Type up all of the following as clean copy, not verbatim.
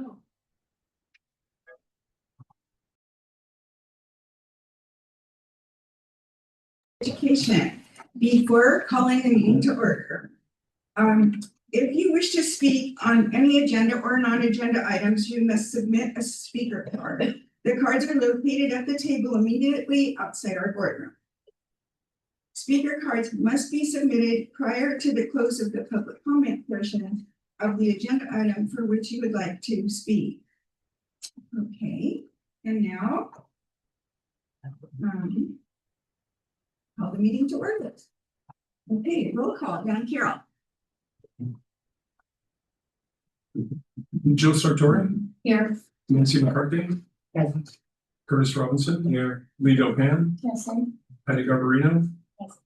Oh. Education. Before calling the meeting to order, if you wish to speak on any agenda or non-agenda items, you must submit a speaker card. The cards are located at the table immediately outside our boardroom. Speaker cards must be submitted prior to the close of the public comment portion of the agenda item for which you would like to speak. Okay, and now call the meeting to order. Okay, roll call. Young Carroll. Jill Sartori. Here. Nancy McCarthy. Yes. Curtis Robinson. Here. Lee Dopan. Yes. Patty Garbarino. Yes.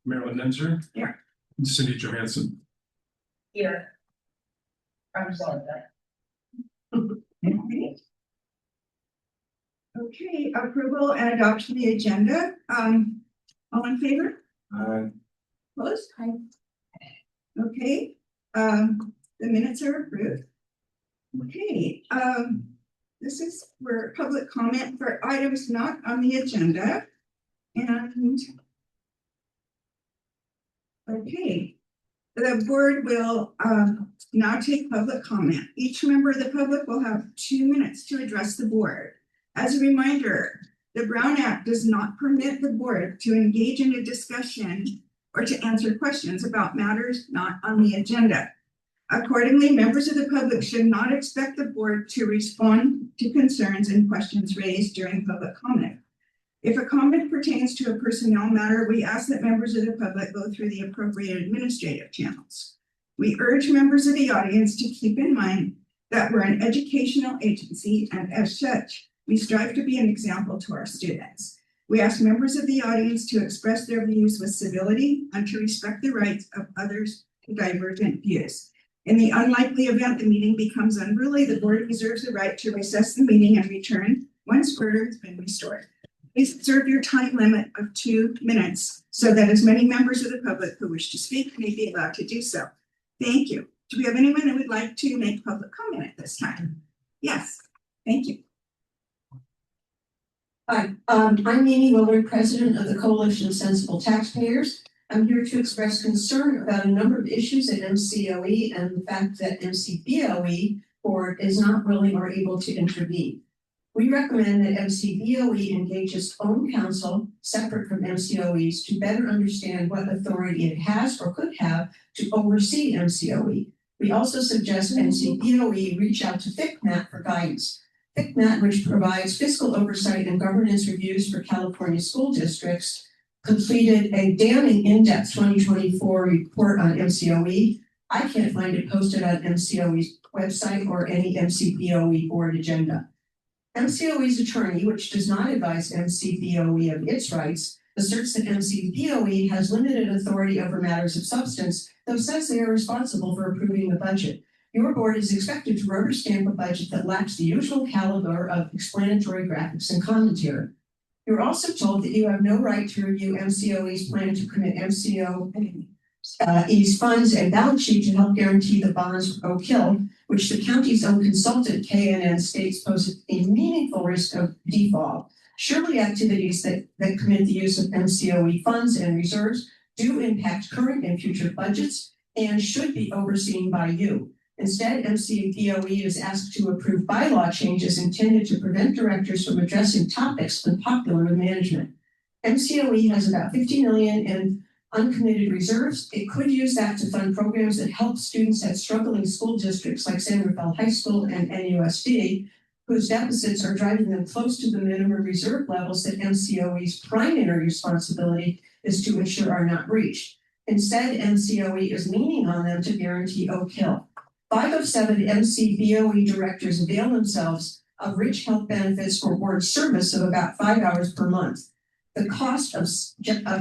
Marilyn Nenzer. Here. And Cindy Johansson. Here. I'm sorry. Okay, approval and adoption of the agenda. All in favor? Opposed? Aye. Okay, the minutes are approved. Okay, this is for public comment for items not on the agenda. And okay, the board will now take public comment. Each member of the public will have 2 minutes to address the board. As a reminder, the Brown Act does not permit the board to engage in a discussion or to answer questions about matters not on the agenda. Accordingly, members of the public should not expect the board to respond to concerns and questions raised during public comment. If a comment pertains to a personnel matter, we ask that members of the public go through the appropriate administrative channels. We urge members of the audience to keep in mind that we're an educational agency, and as such, we strive to be an example to our students. We ask members of the audience to express their views with civility and to respect the rights of others to divergent views. In the unlikely event the meeting becomes unruly, the board reserves the right to recess the meeting and return once order has been restored. Please observe your time limit of 2 minutes so that as many members of the public who wish to speak may be allowed to do so. Thank you. Do we have anyone who would like to make public comment at this time? Yes, thank you. Hi, I'm Amy Willard, president of the Coalition of Sensible Taxpayers. I'm here to express concern about a number of issues at MCOE and the fact that MCBE board is not willing or able to intervene. We recommend that MCBE engage its own counsel, separate from MCOE's, to better understand what authority it has or could have to oversee MCOE. We also suggest MCBE reach out to FICMAT for guidance. FICMAT, which provides fiscal oversight and governance reviews for California school districts, completed a damning in-depth 2024 report on MCOE. I can't find it posted on MCOE's website or any MCBE board agenda. MCOE's attorney, which does not advise MCBE of its rights, asserts that MCBE has limited authority over matters of substance, though says they are responsible for approving the budget. Your board is expected to rubber stamp a budget that lacks the usual caliber of explanatory graphics and commentary. You're also told that you have no right to review MCOE's plan to commit MCOE's funds and balance sheet to help guarantee the bonds for Oak Hill, which the county's own consultant, KNN, states pose a meaningful risk of default. Surely activities that commit the use of MCOE funds and reserves do impact current and future budgets and should be overseen by you. Instead, MCBE is asked to approve bylaw changes intended to prevent directors from addressing topics unpopular with management. MCOE has about $50 million in uncommitted reserves. It could use that to fund programs that help students at struggling school districts like San Rafael High School and NUSD, whose deficits are driving them close to the minimum reserve levels that MCOE's primary responsibility is to ensure are not reached. Instead, MCOE is leaning on them to guarantee Oak Hill. 5 of 7 MCBE directors avail themselves of rich health benefits for board service of about 5 hours per month. The cost of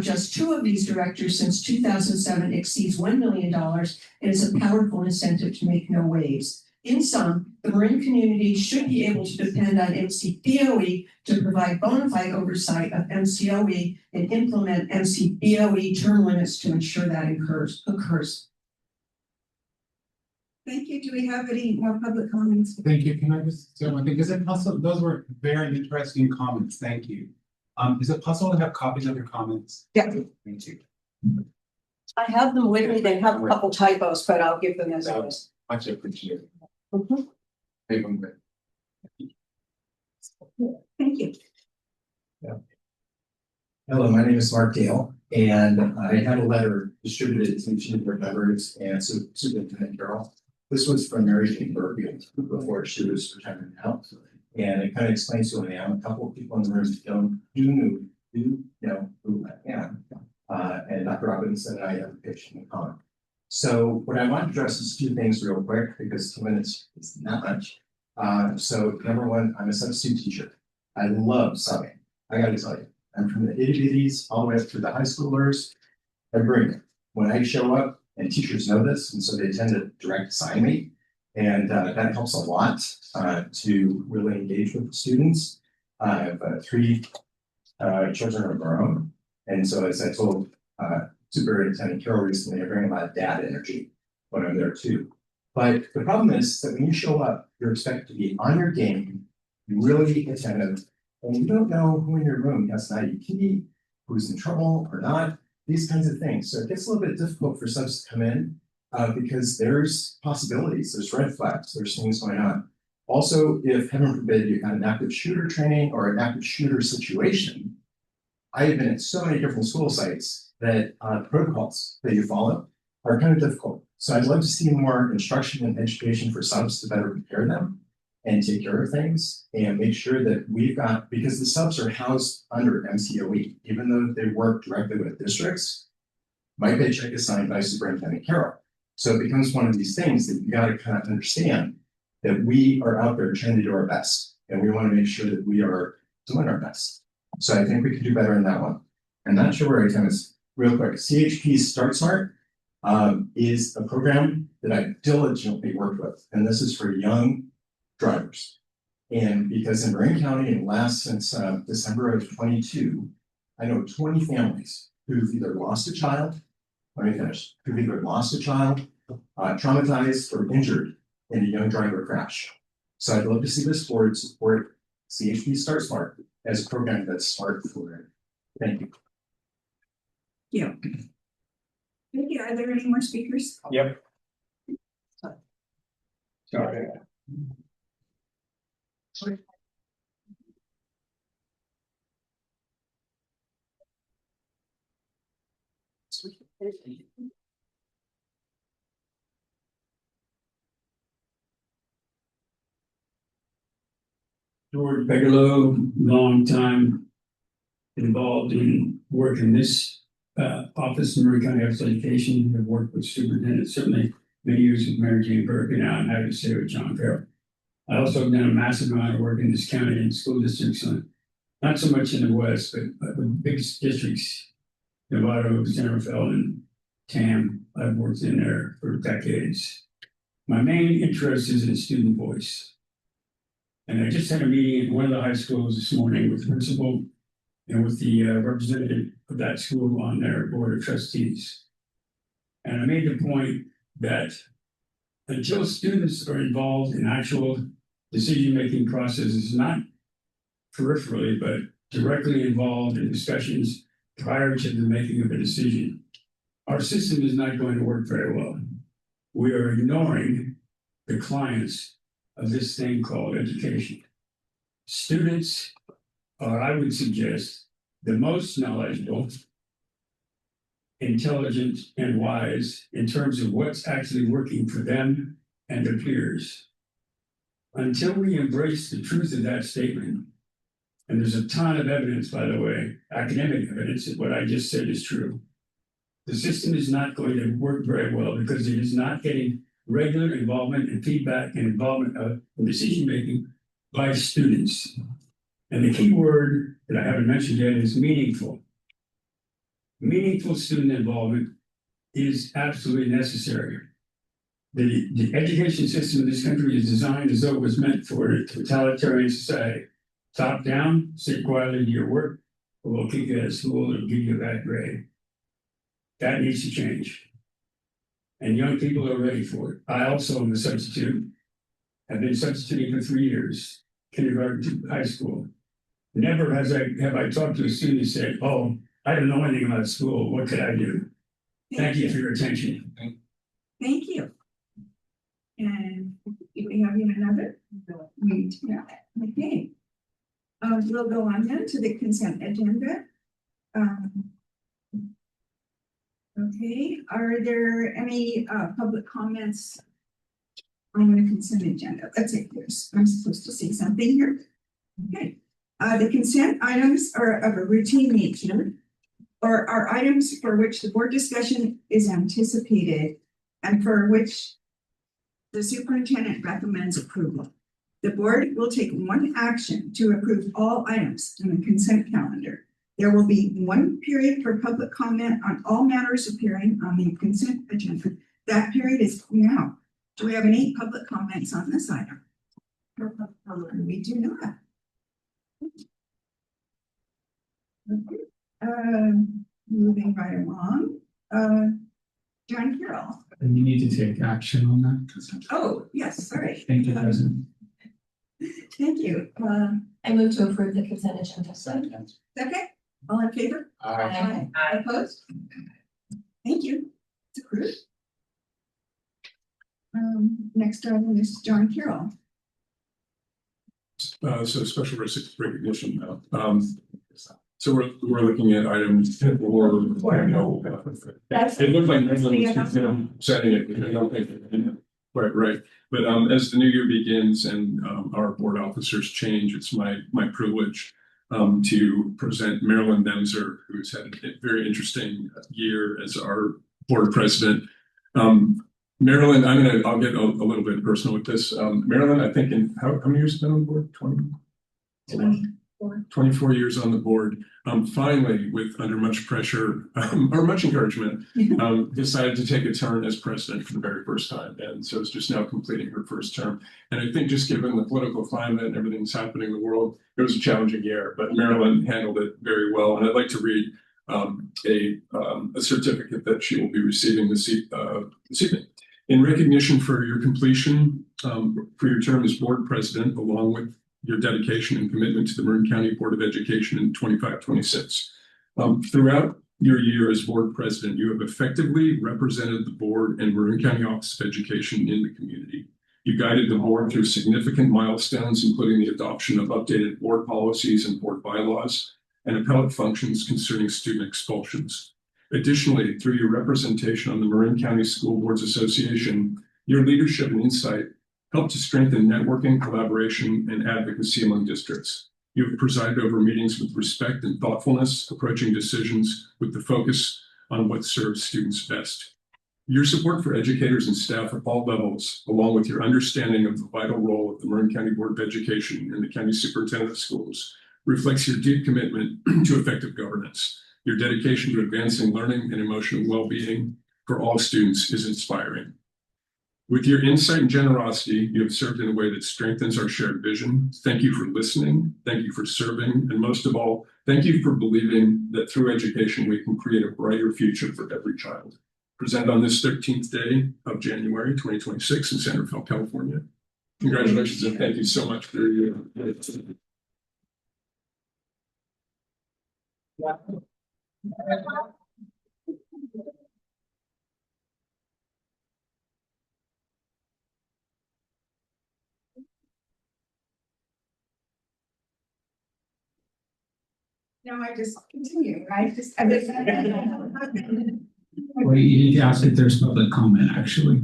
just 2 of these directors since 2007 exceeds $1 million and is a powerful incentive to make no waves. In sum, the Marin community should be able to depend on MCBE to provide bona fide oversight of MCOE and implement MCBE term limits to ensure that occurs. Thank you. Do we have any more public comments? Thank you. Can I just say one thing? Is it possible? Those were very interesting comments. Thank you. Is it possible to have copies of your comments? Yeah. Thank you. I have them with me. They have a couple typos, but I'll give them as That well. was much appreciated. Mhm. Leave them with. Thank you. Hello, my name is Mark Dale, and I had a letter distributed to each of the members and Superintendent Carroll. This was from Mary Jane Burfield before she was retiring now. And it kind of explains who I am. A couple of people in the room do know who I am. And Dr. Robinson and I have a patient in common. So what I want to address is two things real quick because 2 minutes is not much. So number one, I'm a substitute teacher. I love subbing. I gotta tell you. I'm from the itty bitties all the way up to the high schoolers. I bring it. When I show up, and teachers know this, and so they tend to direct assign me. And that helps a lot to really engage with the students. I have 3 children of our own. And so as I told Superintendent Carroll recently, I bring a lot of dad energy when I'm there too. But the problem is that when you show up, you're expected to be on your game, really attentive, and you don't know who in your room has an IEP, who's in trouble or not, these kinds of things. So it gets a little bit difficult for subs to come in because there's possibilities, there's red flags, there's things going on. Also, if heaven forbid you had an active shooter training or an active shooter situation, I have been at so many different school sites that protocols that you follow are kind of difficult. So I'd love to see more instruction and education for subs to better prepare them and take care of things and make sure that we've got, because the subs are housed under MCOE, even though they work directly with districts, my paycheck is signed by Superintendent Carroll. So it becomes one of these things that you got to kind of understand that we are out there trying to do our best and we want to make sure that we are doing our best. So I think we could do better in that one. I'm not sure where I can is real quick. CHP Start Smart is a program that I diligently worked with, and this is for young drivers. And because in Marin County, it lasts since December of 22, I know 20 families who've either lost a child, who've either lost a child, traumatized or injured in a young driver crash. So I'd love to see this board support CHP Start Smart as a program that's smart for it. Thank you. Yeah. Thank you. Are there any more speakers? Yep. Sorry. George Bigelow, long time involved in work in this office in Murray County Office of Education. Have worked with superintendents, certainly many years with Mary Jane Burke, and now I'm happy to say with John Carroll. I also have done a massive amount of work in this county and school districts, not so much in the west, but with big districts, Novato, Santa Fe, and Tam. I've worked in there for decades. My main interest is in student voice. And I just had a meeting at one of the high schools this morning with the principal and with the representative of that school on their board of trustees. And I made the point that until students are involved in actual decision-making processes, not peripherally, but directly involved in discussions prior to the making of a decision, our system is not going to work very well. We are ignoring the clients of this thing called education. Students are, I would suggest, the most knowledgeable, intelligent, and wise in terms of what's actually working for them and their peers. Until we embrace the truth of that statement, and there's a ton of evidence, by the way, academic evidence that what I just said is true, the system is not going to work very well because it is not getting regular involvement and feedback and involvement of decision-making by students. And the key word that I haven't mentioned yet is meaningful. Meaningful student involvement is absolutely necessary. The education system in this country is designed as though it was meant for a totalitarian society. Top down, sit quietly do your work, or we'll kick you out of school and give you a bad grade. That needs to change. And young people are ready for it. I also am a substitute. I've been substituting for 3 years, kindergarten to high school. Never have I talked to a student and said, oh, I don't know anything about school. What could I do? Thank you for your attention. Thank you. And do we have yet another? We do not. Okay. We'll go on then to the consent agenda. Okay, are there any public comments on the consent agenda? Let's see, I'm supposed to see something here. Okay, the consent items are of a routine nature or are items for which the board discussion is anticipated and for which the superintendent recommends approval. The board will take one action to approve all items in the consent calendar. There will be one period for public comment on all matters appearing on the consent agenda. That period is now. Do we have any public comments on this item? We do not. Moving right along. John Carroll. And you need to take action on that consent. Oh, yes, sorry. Thank you, President. Thank you. I move to approve the consent agenda. Second, all in favor? Aye. Opposed? Thank you. It's approved. Next item is John Carroll. So special recognition now. So we're looking at items or, it looked like setting it, I don't think, right. But as the new year begins and our board officers change, it's my privilege to present Marilyn Nemser, who's had a very interesting year as our board president. Marilyn, I'll get a little bit personal with this. Marilyn, I think how many years have you been on the board? 24 years on the board. Finally, under much pressure or much encouragement, decided to take a turn as president for the very first time. And so it's just now completing her first term. And I think just given the political climate and everything that's happening in the world, it was a challenging year, but Marilyn handled it very well. And I'd like to read a certificate that she will be receiving this evening. In recognition for your completion for your term as board president, along with your dedication and commitment to the Marin County Board of Education in 25-26. Throughout your year as board president, you have effectively represented the board and Marin County Office of Education in the community. You guided the board through significant milestones, including the adoption of updated board policies and board bylaws and appellate functions concerning student expulsions. Additionally, through your representation on the Marin County School Boards Association, your leadership and insight helped to strengthen networking, collaboration, and advocacy among districts. You have presided over meetings with respect and thoughtfulness, approaching decisions with the focus on what serves students best. Your support for educators and staff at all levels, along with your understanding of the vital role of the Marin County Board of Education and the County Superintendent of Schools, reflects your deep commitment to effective governance. Your dedication to advancing learning and emotional well-being for all students is inspiring. With your insight and generosity, you have served in a way that strengthens our shared vision. Thank you for listening. Thank you for serving. And most of all, thank you for believing that through education, we can create a brighter future for every child. Presented on this 13th day of January 2026 in San Rafael, California. Congratulations and thank you so much for your No, I just continue, right? Well, you need to ask if there's public comment, actually.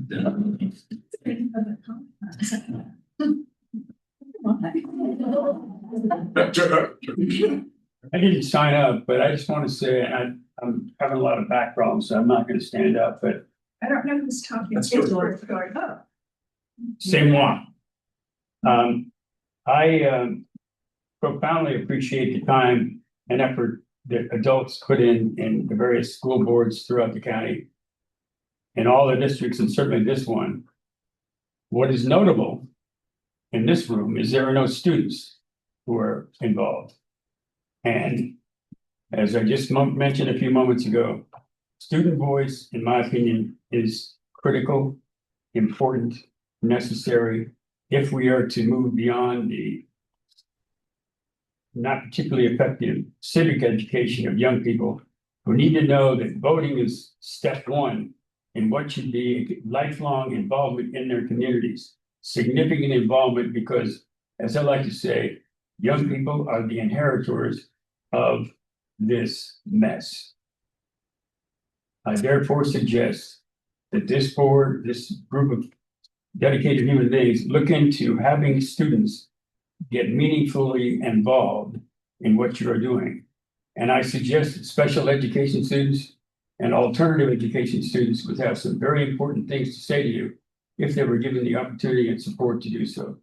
I didn't sign up, but I just want to say I'm having a lot of back problems, so I'm not going to stand up, but I don't know who's talking. That's It's perfect. going up. c'est moi. I profoundly appreciate the time and effort that adults put in the various school boards throughout the county and all the districts, and certainly this one. What is notable in this room is there are no students who are involved. And as I just mentioned a few moments ago, student voice, in my opinion, is critical, important, necessary, if we are to move beyond the not particularly effective civic education of young people who need to know that voting is step one in what should be lifelong involvement in their communities. Significant involvement because, as I like to say, young people are the inheritors of this mess. I therefore suggest that this board, this group of dedicated human beings, look into having students get meaningfully involved in what you are doing. And I suggest that special education students and alternative education students would have some very important things to say to you if they were given the opportunity and support to do so.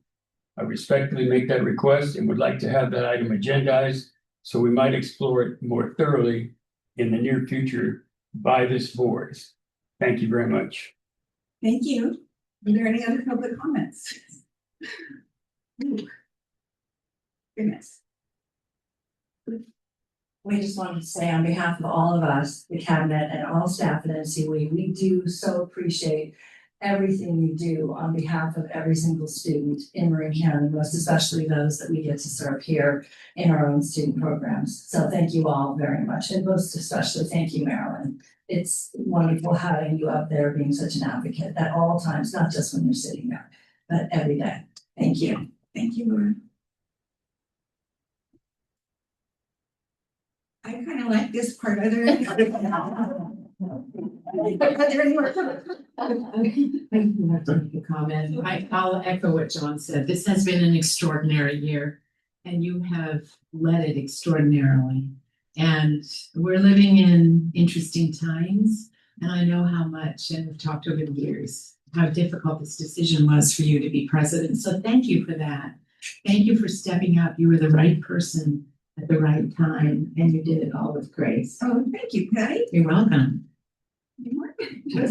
I respectfully make that request and would like to have that item agendized so we might explore it more thoroughly in the near future by this board. Thank you very much. Thank you. Are there any other public comments? Goodness. We just wanted to say on behalf of all of us, the cabinet and all staff at MCBE, we do so appreciate everything you do on behalf of every single student in Marin County, most especially those that we get to serve here in our own student programs. So thank you all very much. And most especially thank you, Marilyn. It's wonderful having you up there being such an advocate at all times, not just when you're sitting there, but every day. Thank you. Thank you, Laura. I kind of like this part other than. Thank you for the comment. I'll echo what John said. This has been an extraordinary year and you have led it extraordinarily. And we're living in interesting times. And I know how much, and we've talked over the years, how difficult this decision was for you to be president. So thank you for that. Thank you for stepping up. You were the right person at the right time, and you did it all with grace. Oh, thank you, Patty. You're welcome. I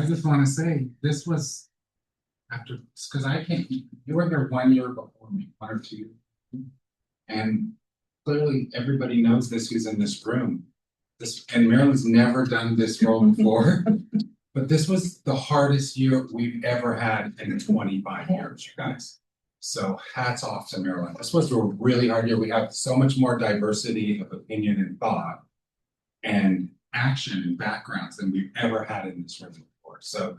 just want to say, this was after, because I can't, you were here 1 year before me, 1 or 2. And clearly everybody knows this who's in this room. And Marilyn's never done this role before. But this was the hardest year we've ever had in 25 years, you guys. So hats off to Marilyn. This was a really hard year. We have so much more diversity of opinion and thought and action and backgrounds than we've ever had in this room before. So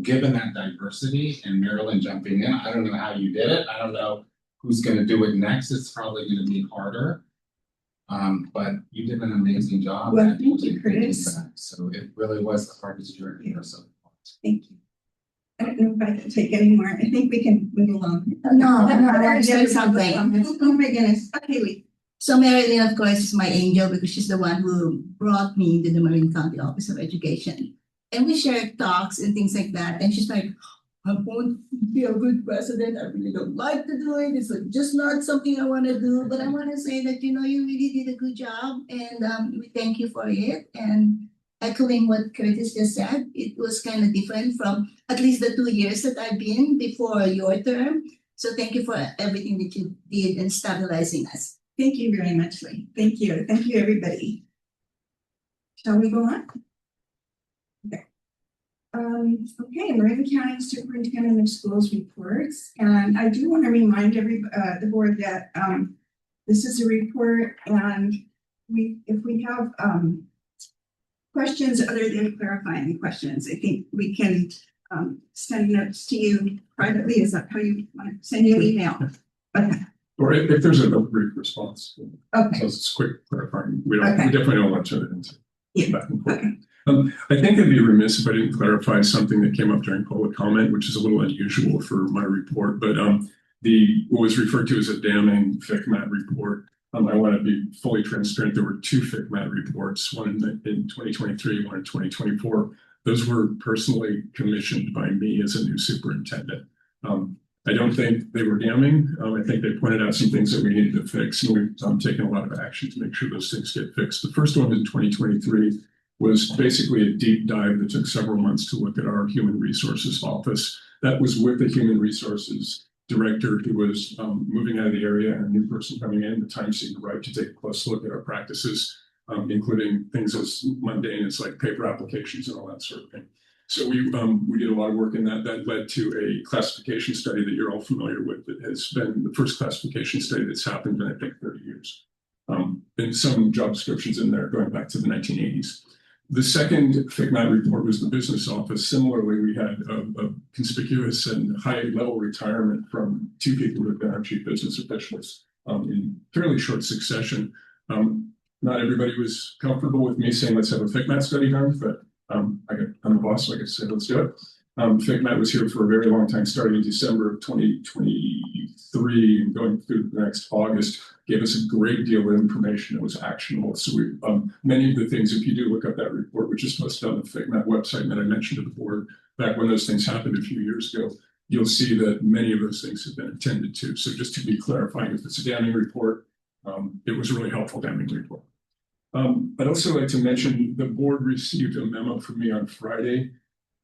given that diversity and Marilyn jumping in, I don't know how you did it. I don't know who's going to do it next. It's probably going to be harder. But you did an amazing job. Well, thank you, Chris. So it really was the hardest journey or so. Thank you. I don't know if I can take any more. I think we can move along. No, I want to say something. Oh my goodness. Okay, wait. So Marilyn, of course, is my angel because she's the one who brought me to the Marin County Office of Education. And we shared talks and things like that. And she's like, I won't be a good president. I really don't like to do it. It's just not something I want to do. But I want to say that, you really did a good job. And we thank you for it. And echoing what Curtis just said, it was kind of different from at least the 2 years that I've been before your term. So thank you for everything that you did in stabilizing us. Thank you very much, Lee. Thank you. Thank you, everybody. Shall we go on? Okay. Okay, Marin County Superintendent of Schools reports. And I do want to remind the board that this is a report, and if we have questions other than clarifying questions, I think we can send notes to you privately. Is that how you want to send you an email? Okay. Or if there's a brief response. Okay. So it's quick clarifying. We Okay. definitely don't want to turn it into Yeah. back and forth. Okay. I think it'd be remiss if I didn't clarify something that came up during public comment, which is a little unusual for my report, but what was referred to as a damning FICMAT report. I want to be fully transparent. There were 2 FICMAT reports, one in 2023, one in 2024. Those were personally commissioned by me as a new superintendent. I don't think they were damning. I think they pointed out some things that we needed to fix, and we've taken a lot of action to make sure those things get fixed. The first one in 2023 was basically a deep dive that took several months to look at our human resources office. That was with the human resources director who was moving out of the area and a new person coming in. The time seemed right to take a close look at our practices. including things as mundane as like paper applications and all that sort of thing. So we did a lot of work in that. That led to a classification study that you're all familiar with. That has been the first classification study that's happened in I think 30 years. And some job descriptions in there going back to the 1980s. The second FICMAT report was the business office. Similarly, we had a conspicuous and high-level retirement from two people who had been our chief business officials in fairly short succession. Not everybody was comfortable with me saying, let's have a FICMAT study done, but I'm the boss, so I get to say, let's do it. FICMAT was here for a very long time, starting in December of 2023 and going through the next August, gave us a great deal of information that was actionable. So we, many of the things, if you do look up that report, which is posted on the FICMAT website that I mentioned to the board back when those things happened a few years ago, you'll see that many of those things have been attended to. So just to be clarifying, if it's a damning report, it was a really helpful damning report. I'd also like to mention the board received a memo from me on Friday,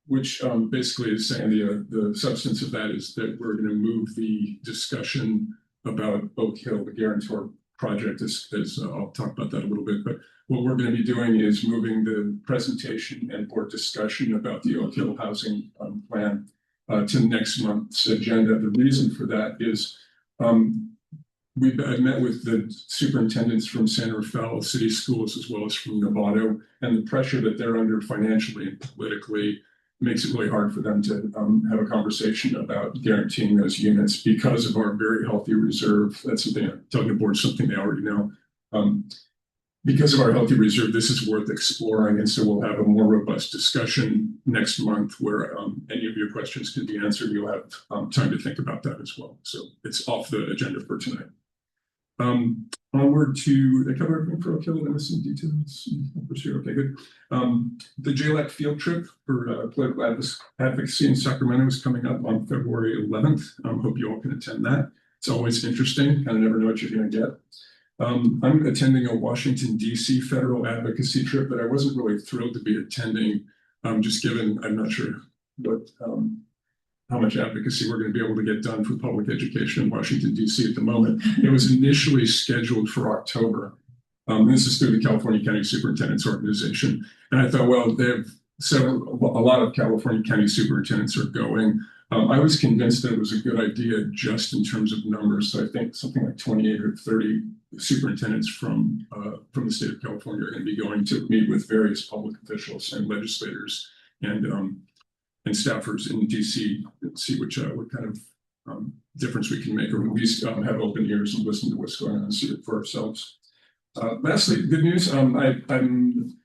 which basically is saying the substance of that is that we're going to move the discussion about Oak Hill, the guarantor project, as I'll talk about that a little bit. But what we're going to be doing is moving the presentation and board discussion about the Oak Hill housing plan to next month's agenda. The reason for that is I've met with the superintendents from San Rafael City Schools as well as from Novato, and the pressure that they're under financially and politically makes it really hard for them to have a conversation about guaranteeing those units because of our very healthy reserve. That's something I'm telling the board, something they already know. Because of our healthy reserve, this is worth exploring, and so we'll have a more robust discussion next month where any of your questions can be answered. You'll have time to think about that as well. So it's off the agenda for tonight. Onward to the cover everything for Oak Hill and missing details. Okay, good. The JLAC field trip for political advocacy in Sacramento is coming up on February 11th. Hope you all can attend that. It's always interesting. Kind of never know what you're going to get. I'm attending a Washington, D.C. federal advocacy trip, but I wasn't really thrilled to be attending, just given I'm not sure what how much advocacy we're going to be able to get done for public education in Washington, D.C. at the moment. It was initially scheduled for October. This is through the California County Superintendent's Organization. And I thought, well, they have a lot of California County superintendents are going. I was convinced that it was a good idea just in terms of numbers. So I think something like 28 or 30 superintendents from the state of California are going to be going to meet with various public officials and legislators and staffers in DC and see what kind of difference we can make, or at least have open ears and listen to what's going on and see it for ourselves. Lastly, good news. I've gotten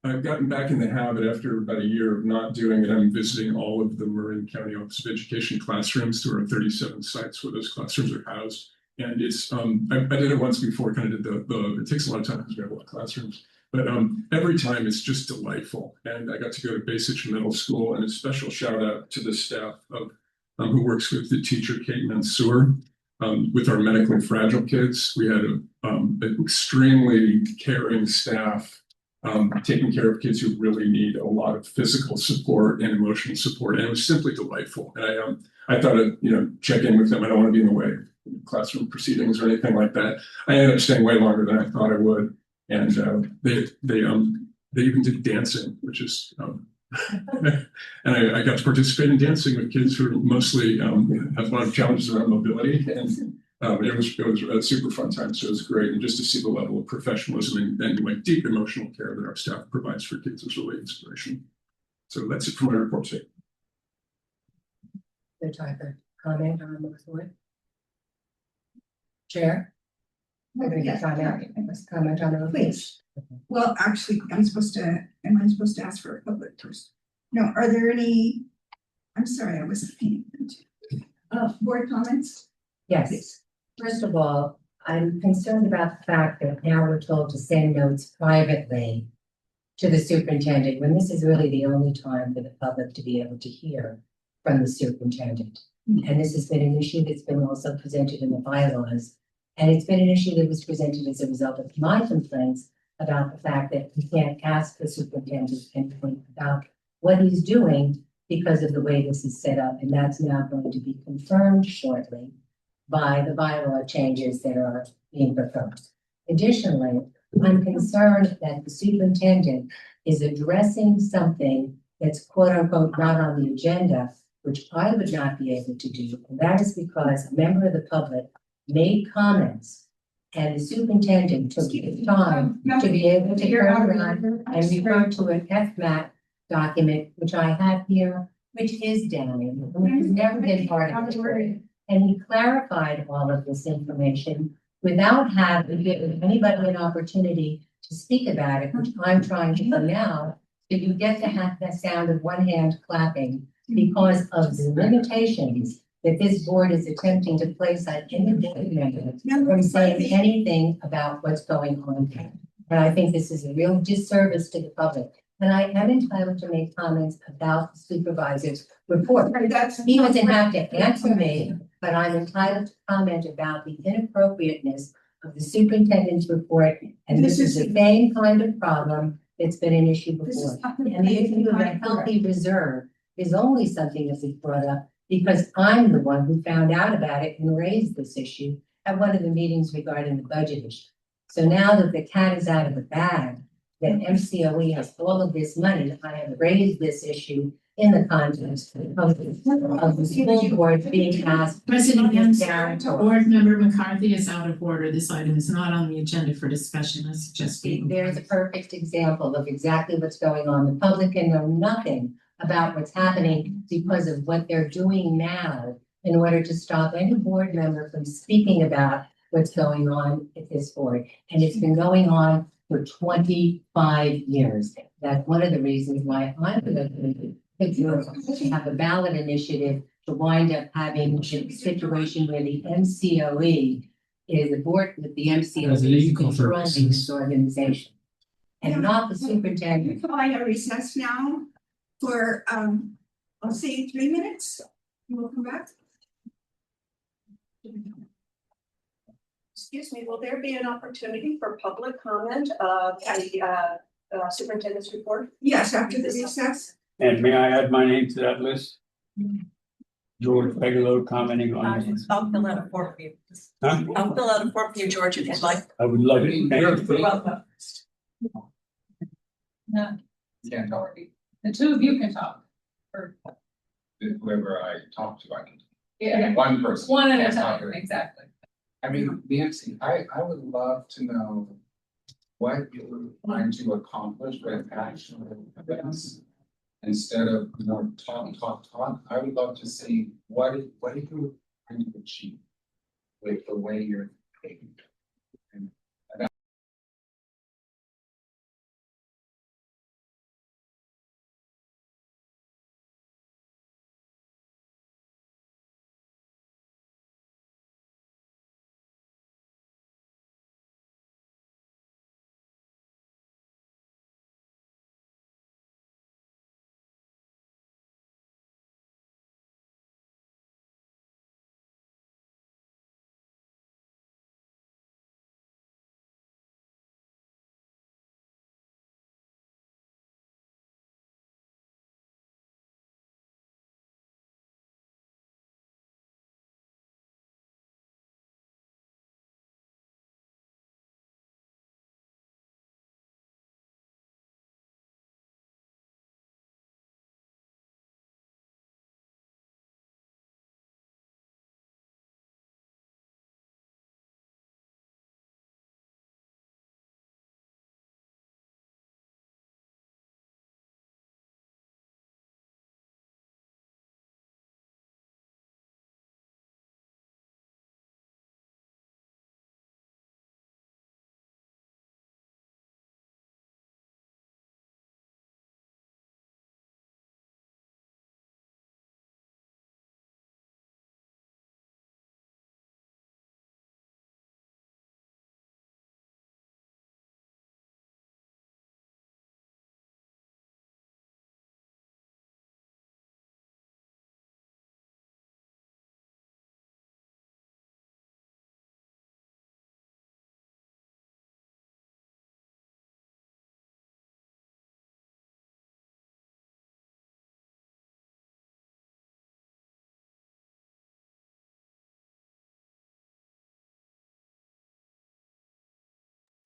back in the habit after about a year of not doing it. I'm visiting all of the Marin County Office of Education classrooms. There are 37 sites where those classrooms are housed. And it's, I did it once before, kind of did it takes a lot of time because we have a lot of classrooms. But every time it's just delightful. And I got to go to Basich Middle School, and a special shout out to the staff of who works with the teacher, Kate Mansour, with our medically fragile kids. We had an extremely caring staff taking care of kids who really need a lot of physical support and emotional support. And it was simply delightful. And I thought I'd, check in with them. I don't want to be in the way of classroom proceedings or anything like that. I ended up staying way longer than I thought I would. And they even did dancing, which is and I got to participate in dancing with kids who mostly have a lot of challenges around mobility, and it was a super fun time. So it was great, and just to see the level of professionalism and like deep emotional care that our staff provides for kids was really inspirational. So that's it for my report today. No time for comment on the report. Chair? Yes. Comment on the report. Please. Well, actually, am I supposed to ask for a public first? No, are there any, I'm sorry, I wasn't paying attention. Board comments? Yes. Please. First of all, I'm concerned about the fact that now we're told to send notes privately to the superintendent, when this is really the only time for the public to be able to hear from the superintendent. And this has been an issue that's been also presented in the bylaws. And it's been an issue that was presented as a result of my complaints about the fact that we can't ask the superintendent anything about what he's doing because of the way this is set up. And that's now going to be confirmed shortly by the bylaw changes that are being proposed. Additionally, I'm concerned that the superintendent is addressing something that's quote unquote not on the agenda, which I would not be able to do. And that is because a member of the public made comments and the superintendent took the time to be able to turn around and refer to an FMAT document, which I have here, which is damning, which has never been part of the story. And he clarified all of this information without having given anybody an opportunity to speak about it, which I'm trying to do now. So you get to have the sound of one hand clapping because of the limitations that this board is attempting to place on any board member from saying anything about what's going on here. And I think this is a real disservice to the public. And I am entitled to make comments about the supervisor's report. He doesn't have to answer me, but I'm entitled to comment about the inappropriateness of the superintendent's report. And this is the same kind of problem that's been an issue before. And the issue of a healthy reserve is only something that was brought up because I'm the one who found out about it and raised this issue at one of the meetings regarding the budget issue. So now that the cat is out of the bag, that MCOE has all of this money, I have raised this issue in the context of the school board being asked. President Young's guarantor. Board Member McCarthy is out of order. This item is not on the agenda for discussion. I suggest we. There's a perfect example of exactly what's going on. The public can know nothing about what's happening because of what they're doing now in order to stop any board member from speaking about what's going on at this board. And it's been going on for 25 years. That's one of the reasons why I'm going to have a ballot initiative to wind up having a situation where the MCOE is a board with the MCOE As legal controlling purposes. this organization. And not the superintendent. We're calling a recess now for, I'll say 3 minutes. We'll come back. Excuse me, will there be an opportunity for public comment of the superintendent's report? Yes, after the recess. And may I add my name to that list? George Bigelow commenting on this. I'll fill out a form for you. Huh? I'll fill out a form for you, George, if you'd like. I would love it. Thank you. You're welcome. You can't talk. The two of you can talk. Whoever I talk to, I can. Yeah, One person. one at a can't talk time, to- exactly. I mean, the MC, I would love to know what you're trying to accomplish with actual events. Instead of more talk, I would love to see what are you trying to achieve with the way you're taking.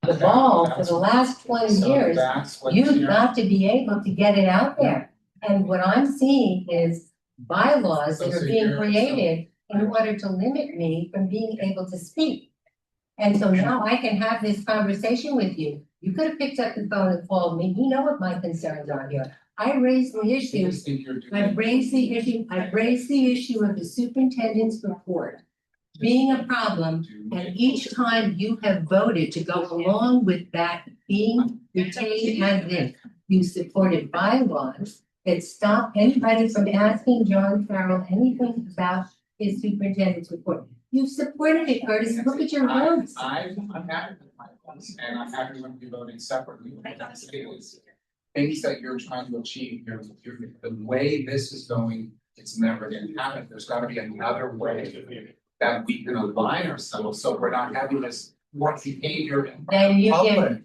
the ball for the last 20 So years. that's what You've you're- got to be able to get it out there. And what I'm seeing is bylaws that So are being you're- created in order to limit me from being able to speak. And so now I can have this conversation with you. You could have picked up the phone and called me. You know what my concerns are here. I raised the I issue. just think you're doing- I've raised the issue of the superintendent's report being a problem. And each time you have voted to go along with that being retained as this, you supported bylaws that stop anybody from asking John Farrell anything about his superintendent's report. You supported it, Curtis. Look at your votes. I'm happy with my votes, and I'm happy when you're voting separately. Things that you're trying to achieve, the way this is going, it's never gonna happen. There's gotta be another way that we can align ourselves, so we're not having this work behavior in Then you public.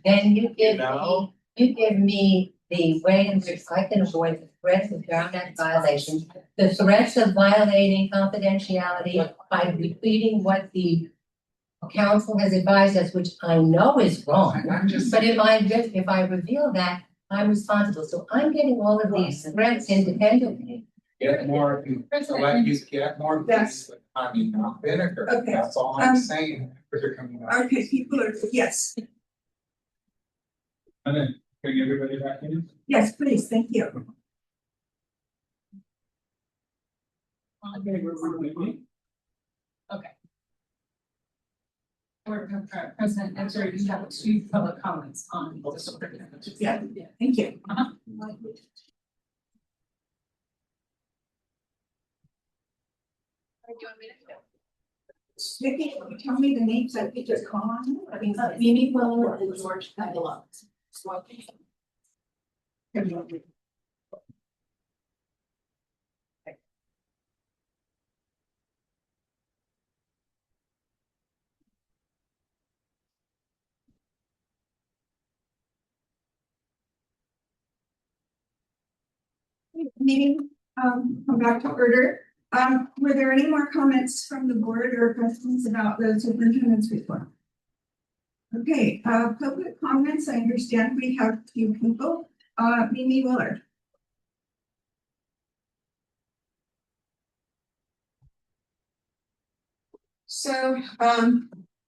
you give me the way in which I can avoid the threats of Brown Act violations, the threats of violating confidentiality by repeating what the council has advised us, which I know is wrong. I'm just But if I reveal that, I'm responsible. So I'm getting all of these threats independently. get more, so let you get more. Yes. I mean, not vinegar, Okay. that's all I'm saying. But they're coming out. Okay, people are, yes, And then, bring everybody back in. yes, please, thank you. President, I'm sorry, you have 2 public comments on the superintendent. Yeah, thank you. Vicky, can you tell me the names that we just called on? I mean, Mimi Miller and George Avila. Meeting, come back to order. Were there any more comments from the board or questions about the superintendent's report? Okay, public comments, I understand we have 2 people, Mimi Willard. So,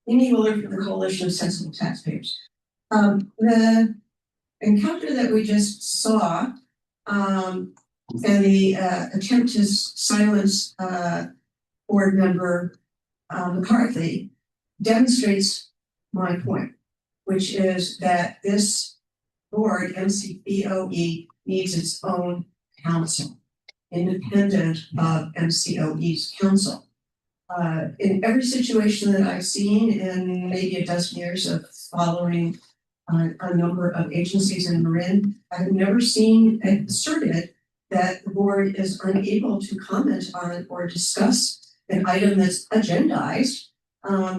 Amy Willard from the Coalition of Sensible Taxpayers. The encounter that we just saw, and the attempt to silence board member McCarthy demonstrates my point, which is that this board, MCBOE, needs its own council, independent of MCOE's council. In every situation that I've seen in maybe a dozen years of following a number of agencies in Marin, I've never seen it asserted that the board is unable to comment on or discuss an item that's agendized,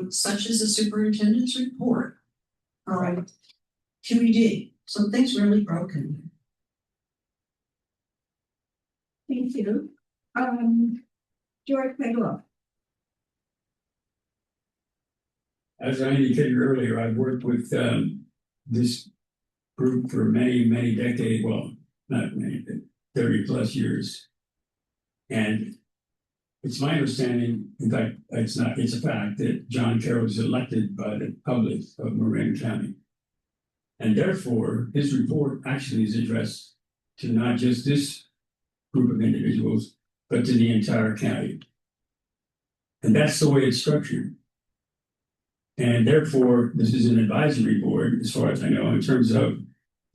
such as the superintendent's report. QED, something's really broken. Thank you. George Pedro. As I indicated earlier, I've worked with this group for many, many decades, well, not many, but 30+ years. And it's my understanding, in fact, it's a fact that John Carroll was elected by the public of Marin County. And therefore, his report actually is addressed to not just this group of individuals, but to the entire county. And that's the way it's structured. And therefore, this is an advisory board, as far as I know, in terms of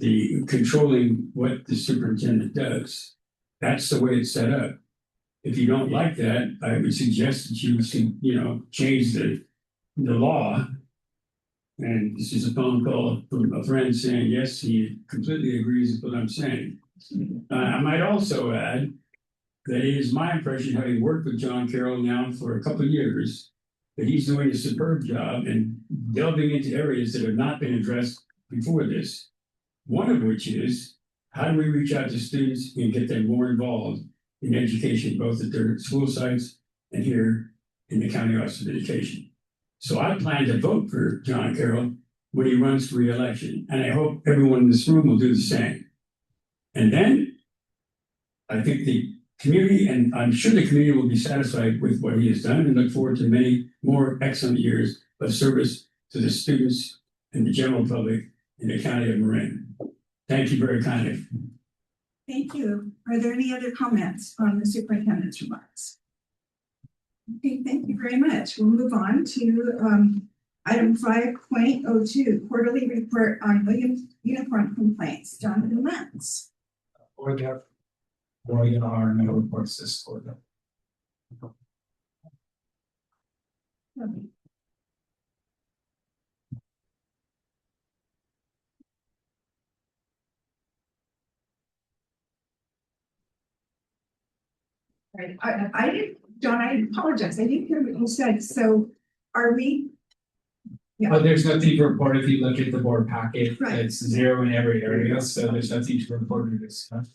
the controlling what the superintendent does. That's the way it's set up. If you don't like that, I would suggest that you should, change the law. And this is a phone call from a friend saying, yes, he completely agrees with what I'm saying. I might also add that it is my impression, having worked with John Carroll now for a couple of years, that he's doing a superb job and delving into areas that have not been addressed before this. One of which is, how do we reach out to students and get them more involved in education, both at their school sites and here in the County Office of Education? So I plan to vote for John Carroll when he runs for reelection, and I hope everyone in this room will do the same. And then I think the community, and I'm sure the community will be satisfied with what he has done and look forward to many more excellent years of service to the students and the general public in the county of Marin. Thank you very kindly. Thank you. Are there any other comments on the superintendent's remarks? Okay, thank you very much. We'll move on to item 5.02, quarterly report on Williams uniform complaints. Jonathan Lentz. Or there, or in our no reports this quarter. Right. I didn't, John, I apologize. I didn't hear what you said. So are we? Yeah. But there's nothing to report if you look at the board packet, Right. it's 0 in every area, so there's nothing to report or discuss.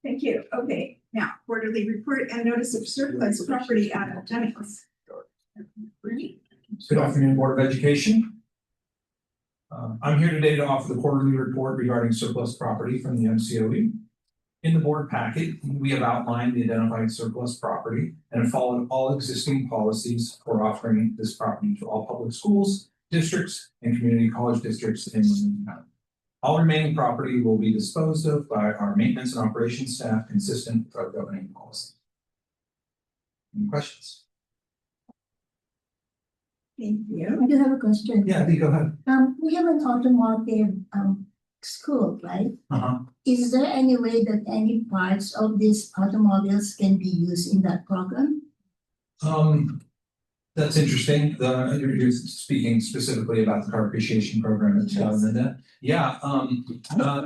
Thank you. Okay, now quarterly report and notice of surplus property at Jennings. Good afternoon, Board of Education. I'm here today to offer the quarterly report regarding surplus property from the MCBE. In the board packet, we have outlined the identified surplus property and have followed all existing policies for offering this property to all public schools, districts, and community college districts in Lincoln County. All remaining property will be disposed of by our maintenance and operations staff consistent with our governing policy. Any questions? Thank you. I do have a question. Yeah, Lee, go ahead. We have an automotive school, right? Is there any way that any parts of these automobiles can be used in that program? That's interesting. You're speaking specifically about the car appreciation program at Linda. Yeah,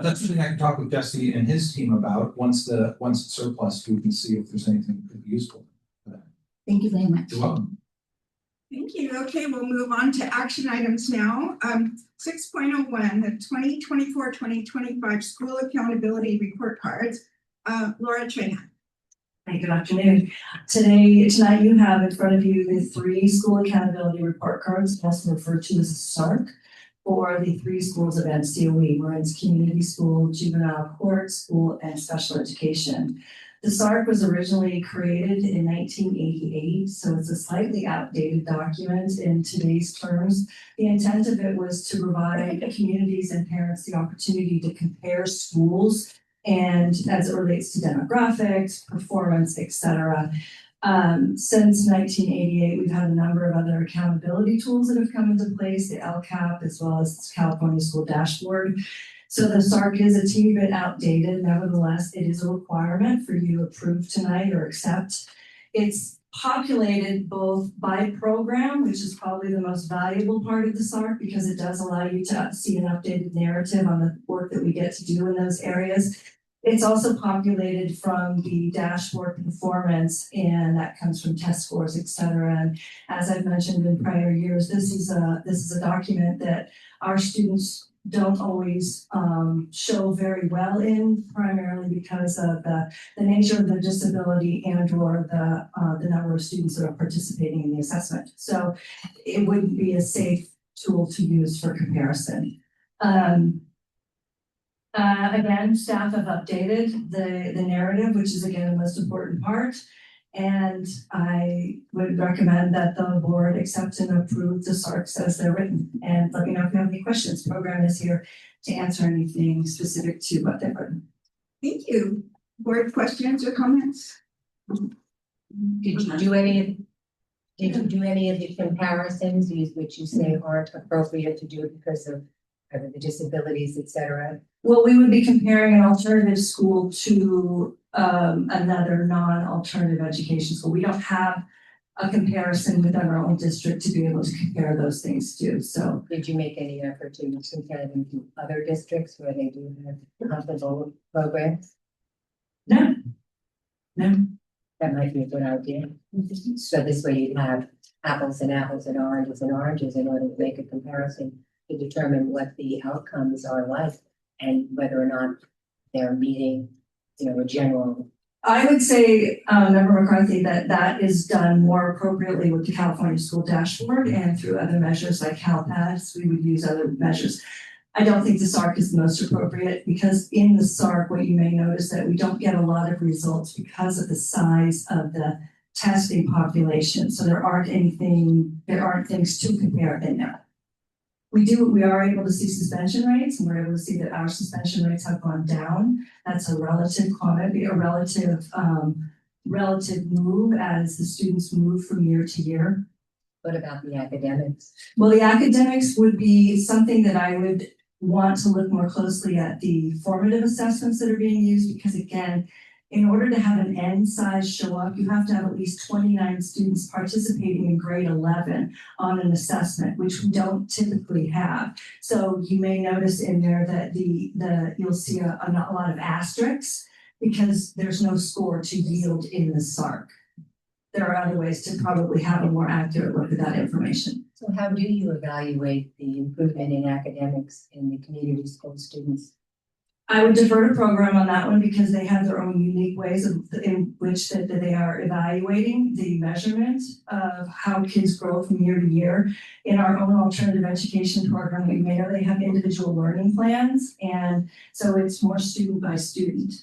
that's something I can talk with Jesse and his team about. Once it's surplus, we can see if there's anything that could be useful for that. Thank you very much. You're welcome. Thank you. Okay, we'll move on to action items now. 6.01, the 2024-2025 school accountability report cards. Laura Trahan. Hi, good afternoon. Tonight you have in front of you the 3 school accountability report cards, also referred to as a SARC, for the 3 schools of MCBE, Marin's Community School, Juvenile Court School, and Special Education. The SARC was originally created in 1988, so it's a slightly outdated document in today's terms. The intent of it was to provide communities and parents the opportunity to compare schools and as it relates to demographics, performance, etc. Since 1988, we've had a number of other accountability tools that have come into place, the LCAP as well as California School Dashboard. So the SARC is a teeny bit outdated. Nevertheless, it is a requirement for you to approve tonight or accept. It's populated both by program, which is probably the most valuable part of the SARC because it does allow you to see an updated narrative on the work that we get to do in those areas. It's also populated from the dashboard performance, and that comes from test scores, et cetera. And as I've mentioned in prior years, this is a document that our students don't always show very well in, primarily because of the nature of the disability and or the number of students that are participating in the assessment. So it wouldn't be a safe tool to use for comparison. Again, staff have updated the narrative, which is again the most important part. And I would recommend that the board accept and approve the SARCs as they're written. And let me know if you have any questions. The program is here to answer anything specific to what they've written. Thank you. Board questions or comments? Did you do any of the comparisons which you say aren't appropriate to do because of the disabilities, et cetera? Well, we would be comparing an alternative school to another non-alternative education school. We don't have a comparison within our own district to be able to compare those things to. So did you make any effort to compare them to other districts where they do have comparable programs? No. That might be a good idea. So this way you have apples and apples and oranges in order to make a comparison to determine what the outcomes are like and whether or not they're meeting, a general I would say, Member McCarthy, that that is done more appropriately with the California School Dashboard and through other measures like CalPAS, we would use other measures. I don't think the SARC is the most appropriate because in the SARC, what you may notice that we don't get a lot of results because of the size of the testing population. So there aren't things to compare in there. We are able to see suspension rates, and we're able to see that our suspension rates have gone down. That's a relative comment, a relative move as the students move from year to year. What about the academics? Well, the academics would be something that I would want to look more closely at the formative assessments that are being used, because again, in order to have an N size show up, you have to have at least 29 students participating in grade 11 on an assessment, which we don't typically have. So you may notice in there that you'll see a lot of asterisks because there's no score to yield in the SARC. There are other ways to probably have a more accurate look at that information. So how do you evaluate the improvement in academics in the community school students? I would defer to program on that one because they have their own unique ways in which that they are evaluating the measurement of how kids grow from year to year. In our own alternative education program, we may know they have individual learning plans, and so it's more student by student.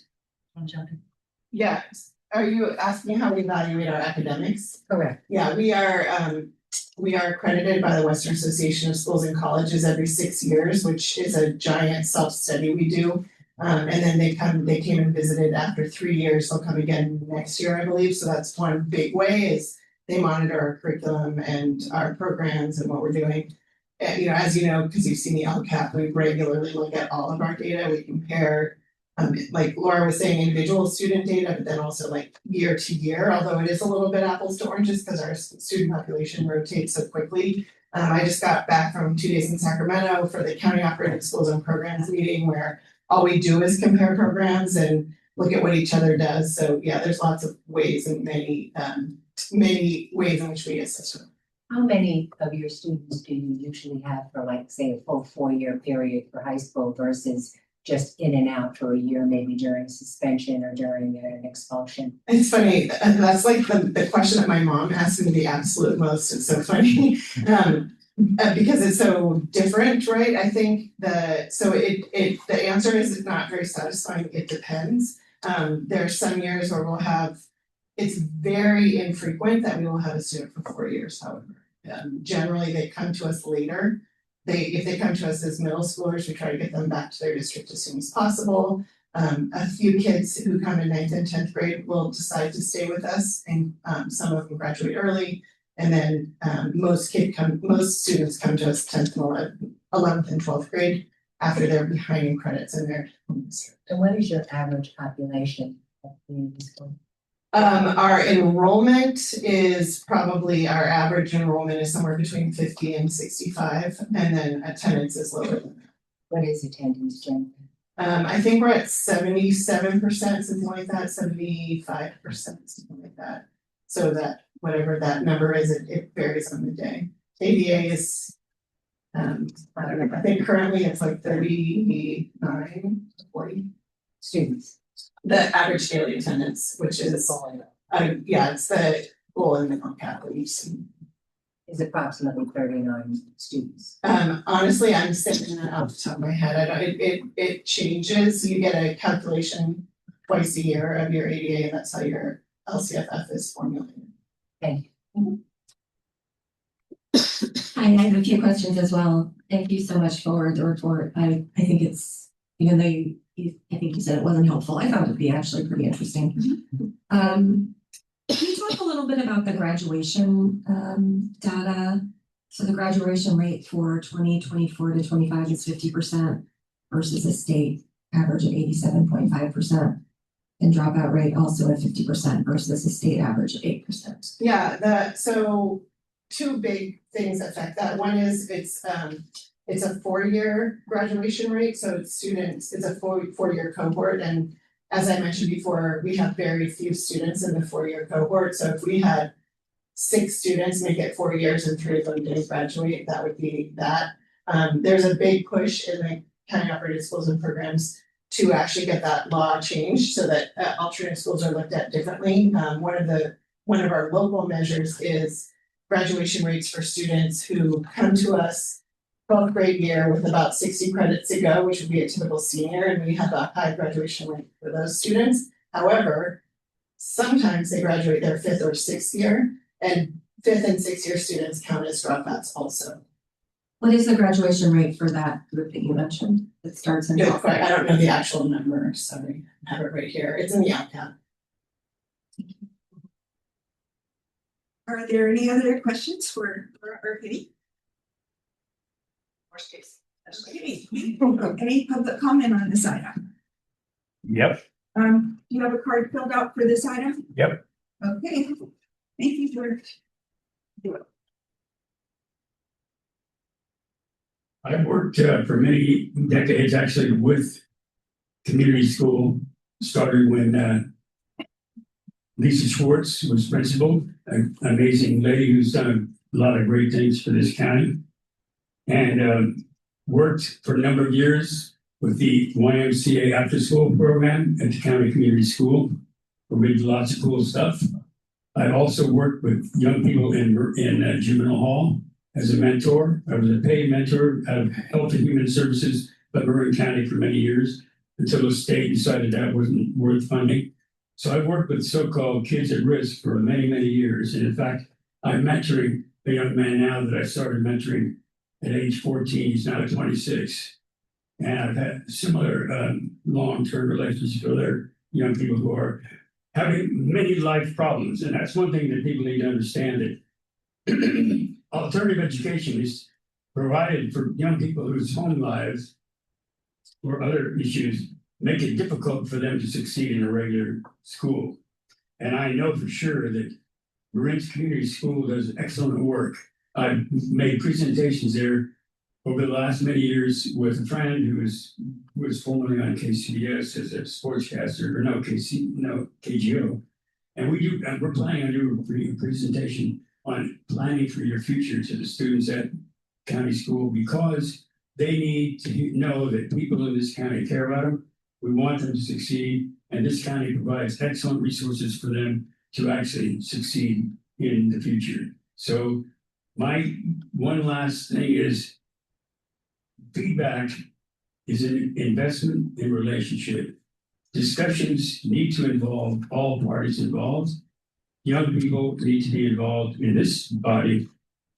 Yes. Are you asking how we evaluate our academics? Correct. Yeah, we are accredited by the Western Association of Schools and Colleges every 6 years, which is a giant self-study we do. And then they came and visited after 3 years. They'll come again next year, I believe. So that's one big way is they monitor our curriculum and our programs and what we're doing. And, as you know, because you've seen the LCAP, we regularly look at all of our data. We compare, like Laura was saying, individual student data, but then also like year to year, although it is a little bit apples to oranges because our student population rotates so quickly. I just got back from 2 days in Sacramento for the County Operating Schools and Programs meeting where all we do is compare programs and look at what each other does. So yeah, there's lots of ways and many ways in which we assess them. How many of your students do you usually have for, like, say, a full 4-year period for high school versus just in and out for a year, maybe during suspension or during an expulsion? It's funny, that's like the question that my mom asked me the absolute most. It's so funny. Because it's so different, right? I think the answer is not very satisfying. It depends. There are some years where it's very infrequent that we will have a student for 4 years, however. Generally, they come to us later. If they come to us as middle schoolers, we try to get them back to their district as soon as possible. A few kids who come in 9th and 10th grade will decide to stay with us, and some of them graduate early. And then most students come to us 10th and 11th and 12th grade after they're behind in credits in their home district. And what is your average population at community school? Our enrollment is probably, our average enrollment is somewhere between 50 and 65, and then attendance is lower than that. What is attendance generally? I think we're at 77%, something like that, 75%, something like that. So that whatever that number is, it varies on the day. ADA is, I don't know, I think currently it's like 39, 40 students. The average daily attendance, which is, it's the goal in the LCAP that we've seen. Is approximately 39 students. Honestly, I'm sitting that off the top of my head. It changes. You get a calculation twice a year of your ADA, and that's how your LCFF is formulated. Thank you. I have a few questions as well. Thank you so much for the report. I think it's, even though I think you said it wasn't helpful, I found it to be actually pretty interesting. Can you talk a little bit about the graduation data? So the graduation rate for 2024 to 25 is 50% versus a state average of 87.5%. And dropout rate also at 50% versus a state average of 8%. Yeah, so 2 big things affect that. One is it's a 4-year graduation rate, so it's a 4-year cohort, and as I mentioned before, we have very few students in the 4-year cohort. So if we had 6 students make it 4 years and 3 of them didn't graduate, that would be that. There's a big push in the county operated schools and programs to actually get that law changed so that alternate schools are looked at differently. One of our local measures is graduation rates for students who come to us 12th grade year with about 60 credits to go, which would be a typical senior, and we have a high graduation rate for those students. However, sometimes they graduate their 5th or 6th year, and 5th and 6th year students count as dropouts also. What is the graduation rate for that group that you mentioned? That starts in. Good question. I don't know the actual number, sorry, I have it right here, it's in the outcome. Are there any other questions for Katie? Worst case. Okay. Any public comment on this item? Yep. Do you have a card filled out for this item? Yep. Okay, thank you for. I've worked for many decades actually with community school, started when Lisa Schwartz was principal, an amazing lady who's done a lot of great things for this county. And worked for a number of years with the YMCA after school program at the county community school, where we did lots of cool stuff. I've also worked with young people in juvenile hall as a mentor. I was a paid mentor of Health and Human Services, but Marin County for many years until the state decided that wasn't worth funding. So I've worked with so-called kids at risk for many, many years. And in fact, I'm mentoring a young man now that I started mentoring at age 14. He's now 26. And I've had similar long-term relationships with other young people who are having many life problems. And that's one thing that people need to understand, that alternative education is provided for young people whose home lives or other issues make it difficult for them to succeed in a regular school. And I know for sure that Marin's Community School does excellent work. I've made presentations there over the last many years with a friend who was formerly on KCBS as a sportscaster, or KGO. And we're planning on doing a presentation on planning for your future to the students at county school, because they need to know that people in this county care about them. We want them to succeed, and this county provides excellent resources for them to actually succeed in the future. So my one last thing is, feedback is an investment in relationship. Discussions need to involve all parties involved. Young people need to be involved in this body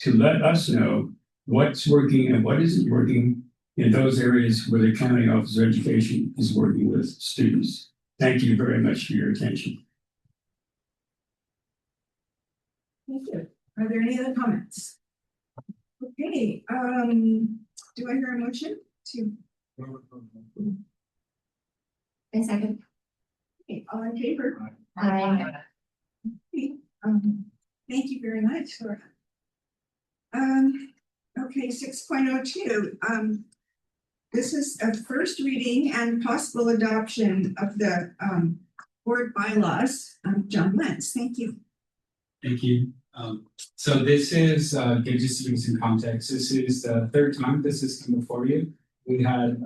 to let us know what's working and what isn't working in those areas where the County Office of Education is working with students. Thank you very much for your attention. Thank you. Are there any other comments? Okay, do I hear a motion to? A second. Okay, all in favor? Aye. Okay, thank you very much, Laura. Okay, 6.02. This is a first reading and possible adoption of the board bylaws. John Lentz, thank you. Thank you. So this is, just to give you some context, this is the third time this has come before you. We had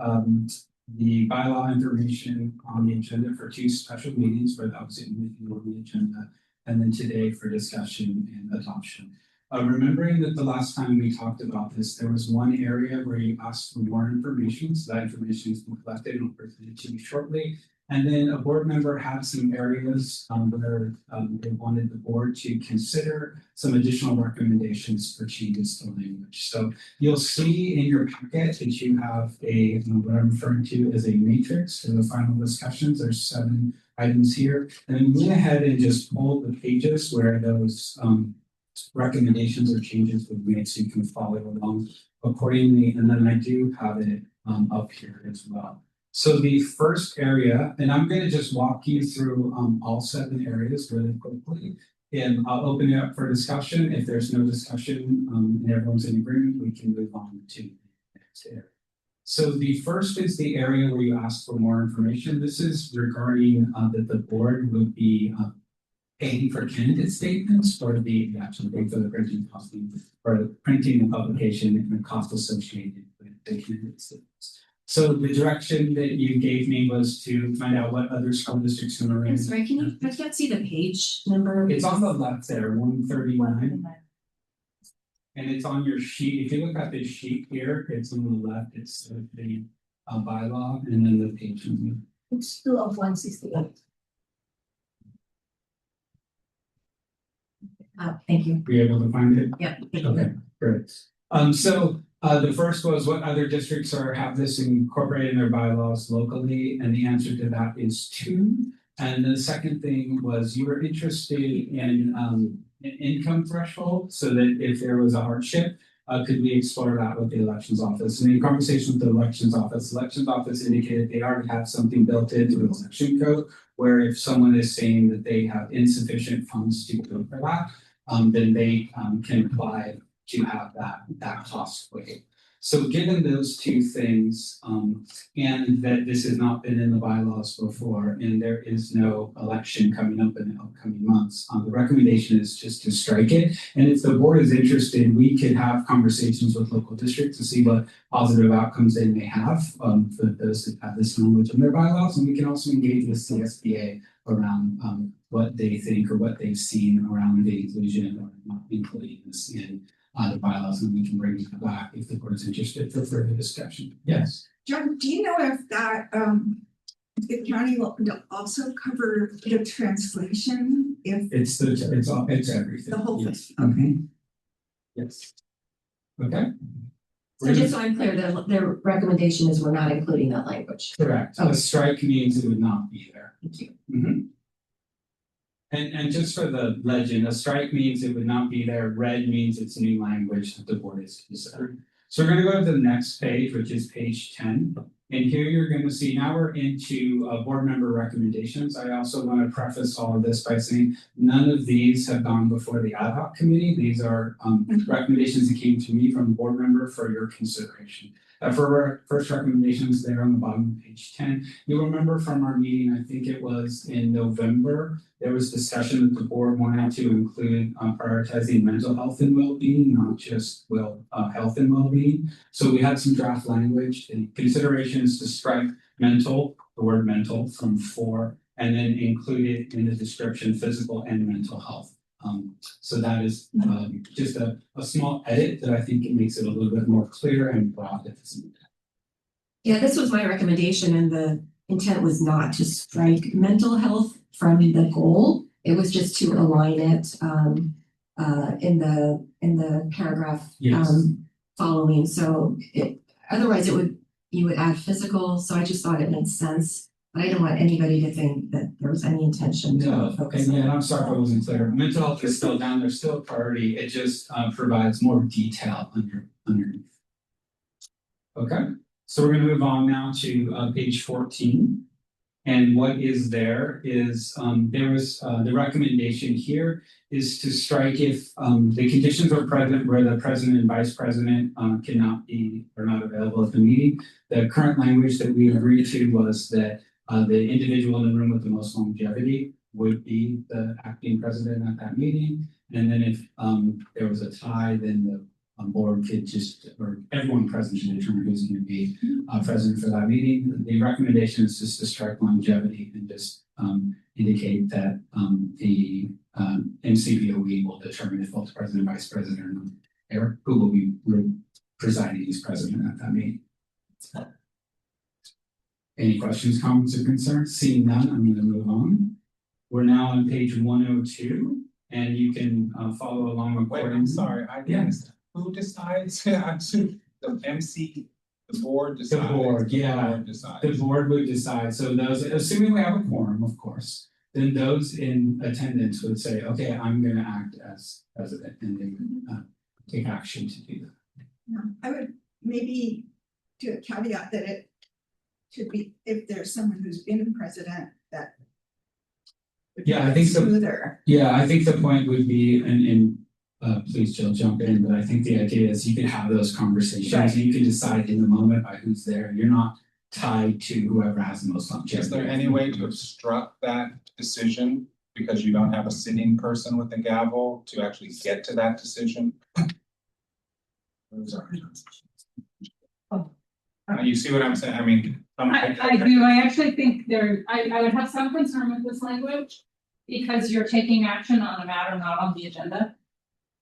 the bylaw information on the agenda for 2 special meetings, where that was on the agenda, and then today for discussion and adoption. Remembering that the last time we talked about this, there was one area where you asked for more information, so that information has been collected and presented to you shortly. And then a board member had some areas where they wanted the board to consider some additional recommendations for changes to language. So you'll see in your packet that you have what I'm referring to as a matrix in the final discussions. There's 7 items here. And we went ahead and just pulled the pages where those recommendations or changes were made, so you can follow along accordingly. And then I do have it up here as well. So the first area, and I'm going to just walk you through all 7 areas really quickly, and I'll open it up for discussion. If there's no discussion and everyone's in agreement, we can move on to the next area. So the first is the area where you ask for more information. This is regarding that the board would be paying for candidate statements, or the actual pay for the printing cost, or the printing and publication and the cost associated with the candidate statements. So the direction that you gave me was to find out what other school districts in I'm Marin. sorry, I can't see the page number. It's on the left there, 139. And it's on your sheet. If you look at this sheet here, it's on the left, it's the bylaw and then the page number. It's 2 of 168. Thank you. Were you able to find it? Yeah. Thank you. Okay, great. So the first was what other districts have this incorporated in their bylaws locally, and the answer to that is 2. And the second thing was you were interested in an income threshold, so that if there was a hardship, could we explore that with the elections office? And in conversation with the elections office indicated they already have something built into the election code, where if someone is saying that they have insufficient funds to go for that, then they can apply to have that cost waived. So given those two things, and that this has not been in the bylaws before, and there is no election coming up in the upcoming months, the recommendation is just to strike it. And if the board is interested, we could have conversations with local districts to see what positive outcomes they may have for those that have this language in their bylaws. And we can also engage with CSBA around what they think or what they've seen around the inclusion or not including this in the bylaws, and we can bring it back if the board is interested for further discussion. Yes. John, do you know if that, if the county will also cover the translation? If It's everything. the whole thing? Yes. Okay. Mhm. Yes. Okay. So just so I'm clear, their recommendation is we're not including that language. Correct. A strike means it would not be there. Thank you. Mhm. And just for the legend, a strike means it would not be there. Red means it's new language that the board is considering. So we're going to go to the next page, which is page 10. And here you're going to see now we're into board member recommendations. I also want to preface all of this by saying none of these have gone before the ad hoc committee. These are recommendations that came to me from the board member for your consideration. For our first recommendations there on the bottom of page 10, you'll remember from our meeting, I think it was in November, there was discussion that the board wanted to include prioritizing mental health and well-being, not just health and well-being. So we had some draft language and considerations to strike mental, the word mental from 4, and then include it in the description, physical and mental health. So that is just a small edit that I think it makes it a little bit more clear and broad. Yeah, this was my recommendation, and the intent was not to strike mental health from the goal. It was just to align it in the paragraph following. So otherwise you would add physical. So I just thought it made sense. But I didn't want anybody to think that there was any intention to focus on. And I'm sorry if I wasn't clear. Mental health is still down there, still a priority. It just provides more detail underneath. Okay, so we're going to move on now to page 14. And what is there is there was the recommendation here is to strike if the conditions are present where the president and vice president cannot be or not available at the meeting. The current language that we agreed to was that the individual in the room with the most longevity would be the acting president at that meeting. And then if there was a tie, then the board could or everyone present should determine who's going to be president for that meeting. The recommendation is just to strike longevity and just indicate that the MCBE will determine if both president, vice president, or who will be presiding as president at that meeting. Any questions, comments, or concerns? Seeing none, I'm going to move on. We're now on page 102, and you can follow along accordingly. I'm sorry, I guess. Who decides? I'm assuming the board decides. The board, yeah. The board would decide. So those, assuming we have a quorum, of course, then those in attendance would say, okay, I'm going to act as president, and they would take action to do that. Yeah, I would maybe do a caveat that it should be if there's someone who's been president that. Yeah, I think so. Smoother. Yeah, I think the point would be, and please Jill jump in, but I think the idea is you can have those conversations. Right. You can decide in the moment by who's there. You're not tied to whoever has the most longevity. Is there any way to obstruct that decision because you don't have a sitting person with the gavel to actually get to that decision? You see what I'm saying? I mean. I do, I actually think I would have some concern with this language. Because you're taking action on a matter not on the agenda.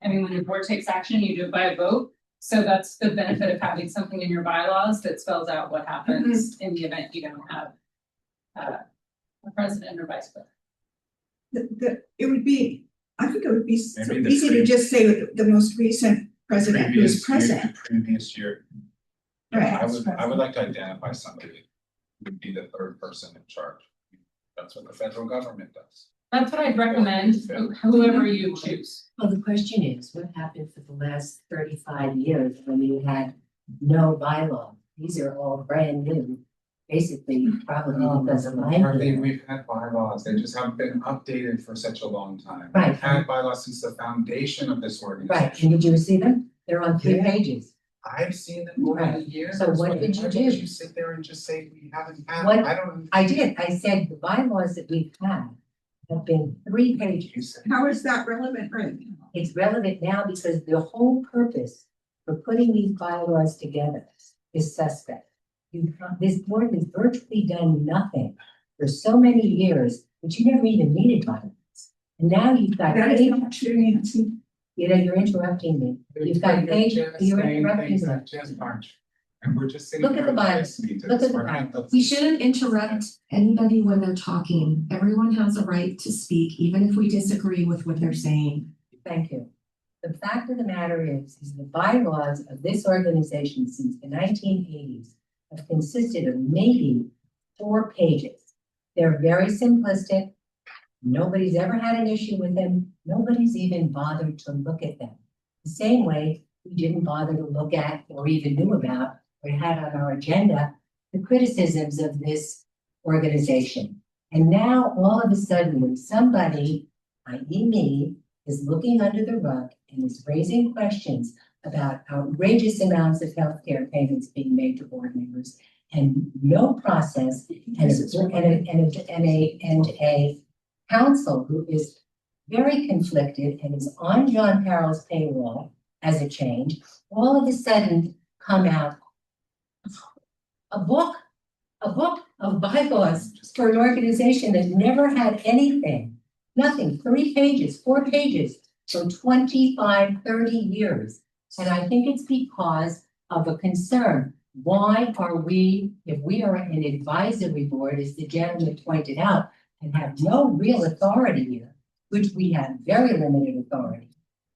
I mean, when the board takes action, you do it by a vote. So that's the benefit of having something in your bylaws that spells out what happens in the event you don't have. A president or vice president. It would be, I think it would be so Maybe the easy to just say the most recent president who's present. Previous year. Right. I would like to identify somebody who would be the third person in charge. That's what the federal government does. That's what I'd recommend, whoever you choose. Well, the question is, what happened for the last 35 years when you had no bylaw? These are all brand new, basically probably because of Hardly, we've had bylaws, they just haven't been updated for such a long time. Right. We've had bylaws since the foundation of this organization. Right, and did you see them? They're on 3 pages. I've seen them over the years. So what did you Why do? don't you sit there and just say we haven't had, What- I don't. I did, I said the bylaws that we've had have been 3 pages. How is that relevant right now? It's relevant now because the whole purpose for putting these bylaws together is suspect. This board has virtually done nothing for so many years, but you never even needed bylaws. And now you've got. That is not true, Nancy. You know, you're interrupting me. You've got page, you're interrupting me. Just march. And we're just sitting. Look at here the bylaws. listening to Look this. at the We're not- bylaws. We shouldn't interrupt anybody when they're talking. Everyone has a right to speak, even if we disagree with what they're saying. Thank you. The fact of the matter is the bylaws of this organization since the 1980s have consisted of maybe 4 pages. They're very simplistic. Nobody's ever had an issue with them. Nobody's even bothered to look at them. The same way we didn't bother to look at or even knew about or had on our agenda the criticisms of this organization. And now all of a sudden, when somebody, i.e. me, is looking under the rug and is raising questions about outrageous amounts of healthcare payments being made to board members and no process and a council who is very conflicted and is on John Carroll's payroll as a change, all of a sudden come out a book of bylaws for an organization that never had anything, nothing, 3 pages, 4 pages for 25, 30 years. And I think it's because of a concern. Why are we, if we are an advisory board, as the gentleman pointed out, and have no real authority here, which we have very limited authority.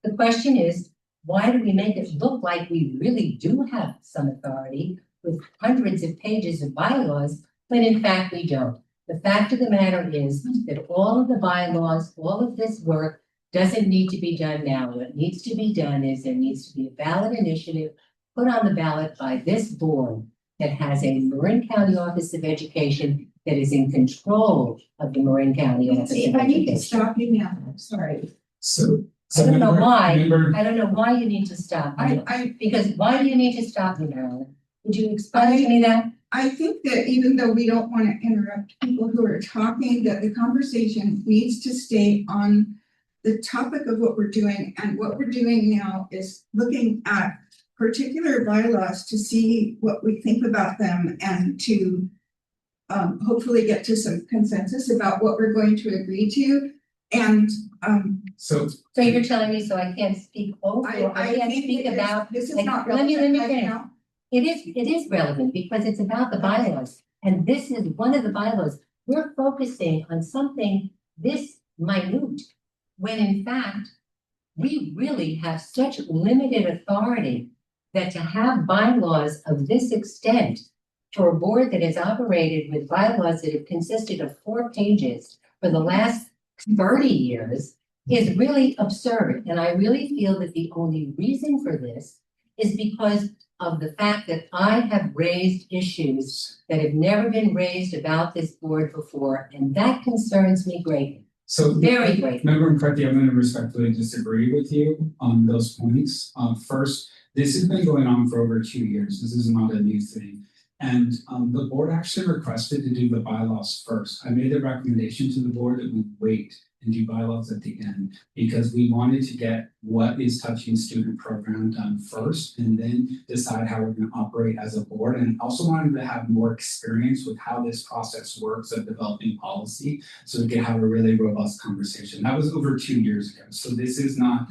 The question is, why do we make it look like we really do have some authority with hundreds of pages of bylaws, but in fact we don't? The fact of the matter is that all of the bylaws, all of this work doesn't need to be done now. What needs to be done is there needs to be a ballot initiative put on the ballot by this board that has a Marin County Office of Education that is in control of the Marin County Office of See, I need to Education. stop you now. I'm sorry. So. I don't know why, Member- I don't know why you need to stop me, because why do you need to stop me, Marilyn? Would you explain to me that? I think that even though we don't want to interrupt people who are talking, that the conversation needs to stay on the topic of what we're doing. And what we're doing now is looking at particular bylaws to see what we think about them and to hopefully get to some consensus about what we're going to agree to. And So you're telling me so I can't speak over, or I can't think speak about. this is like, not let me relevant right finish. now. It is relevant because it's about the bylaws, and this is one of the bylaws. We're focusing on something this minute, when in fact, we really have such limited authority that to have bylaws of this extent for a board that has operated with bylaws that have consisted of 4 pages for the last 30 years is really absurd. And I really feel that the only reason for this is because of the fact that I have raised issues that have never been raised about this board before, and that concerns me greatly. So. Very great. Member McCarthy, I'm going to respectfully disagree with you on those points. First, this has been going on for over 2 years. This is not a new thing. And the board actually requested to do the bylaws first. I made the recommendation to the board that we wait and do bylaws at the end because we wanted to get what is touching student program done first and then decide how we're going to operate as a board. And also wanted to have more experience with how this process works of developing policy so we could have a really robust conversation. That was over 2 years ago. So this is not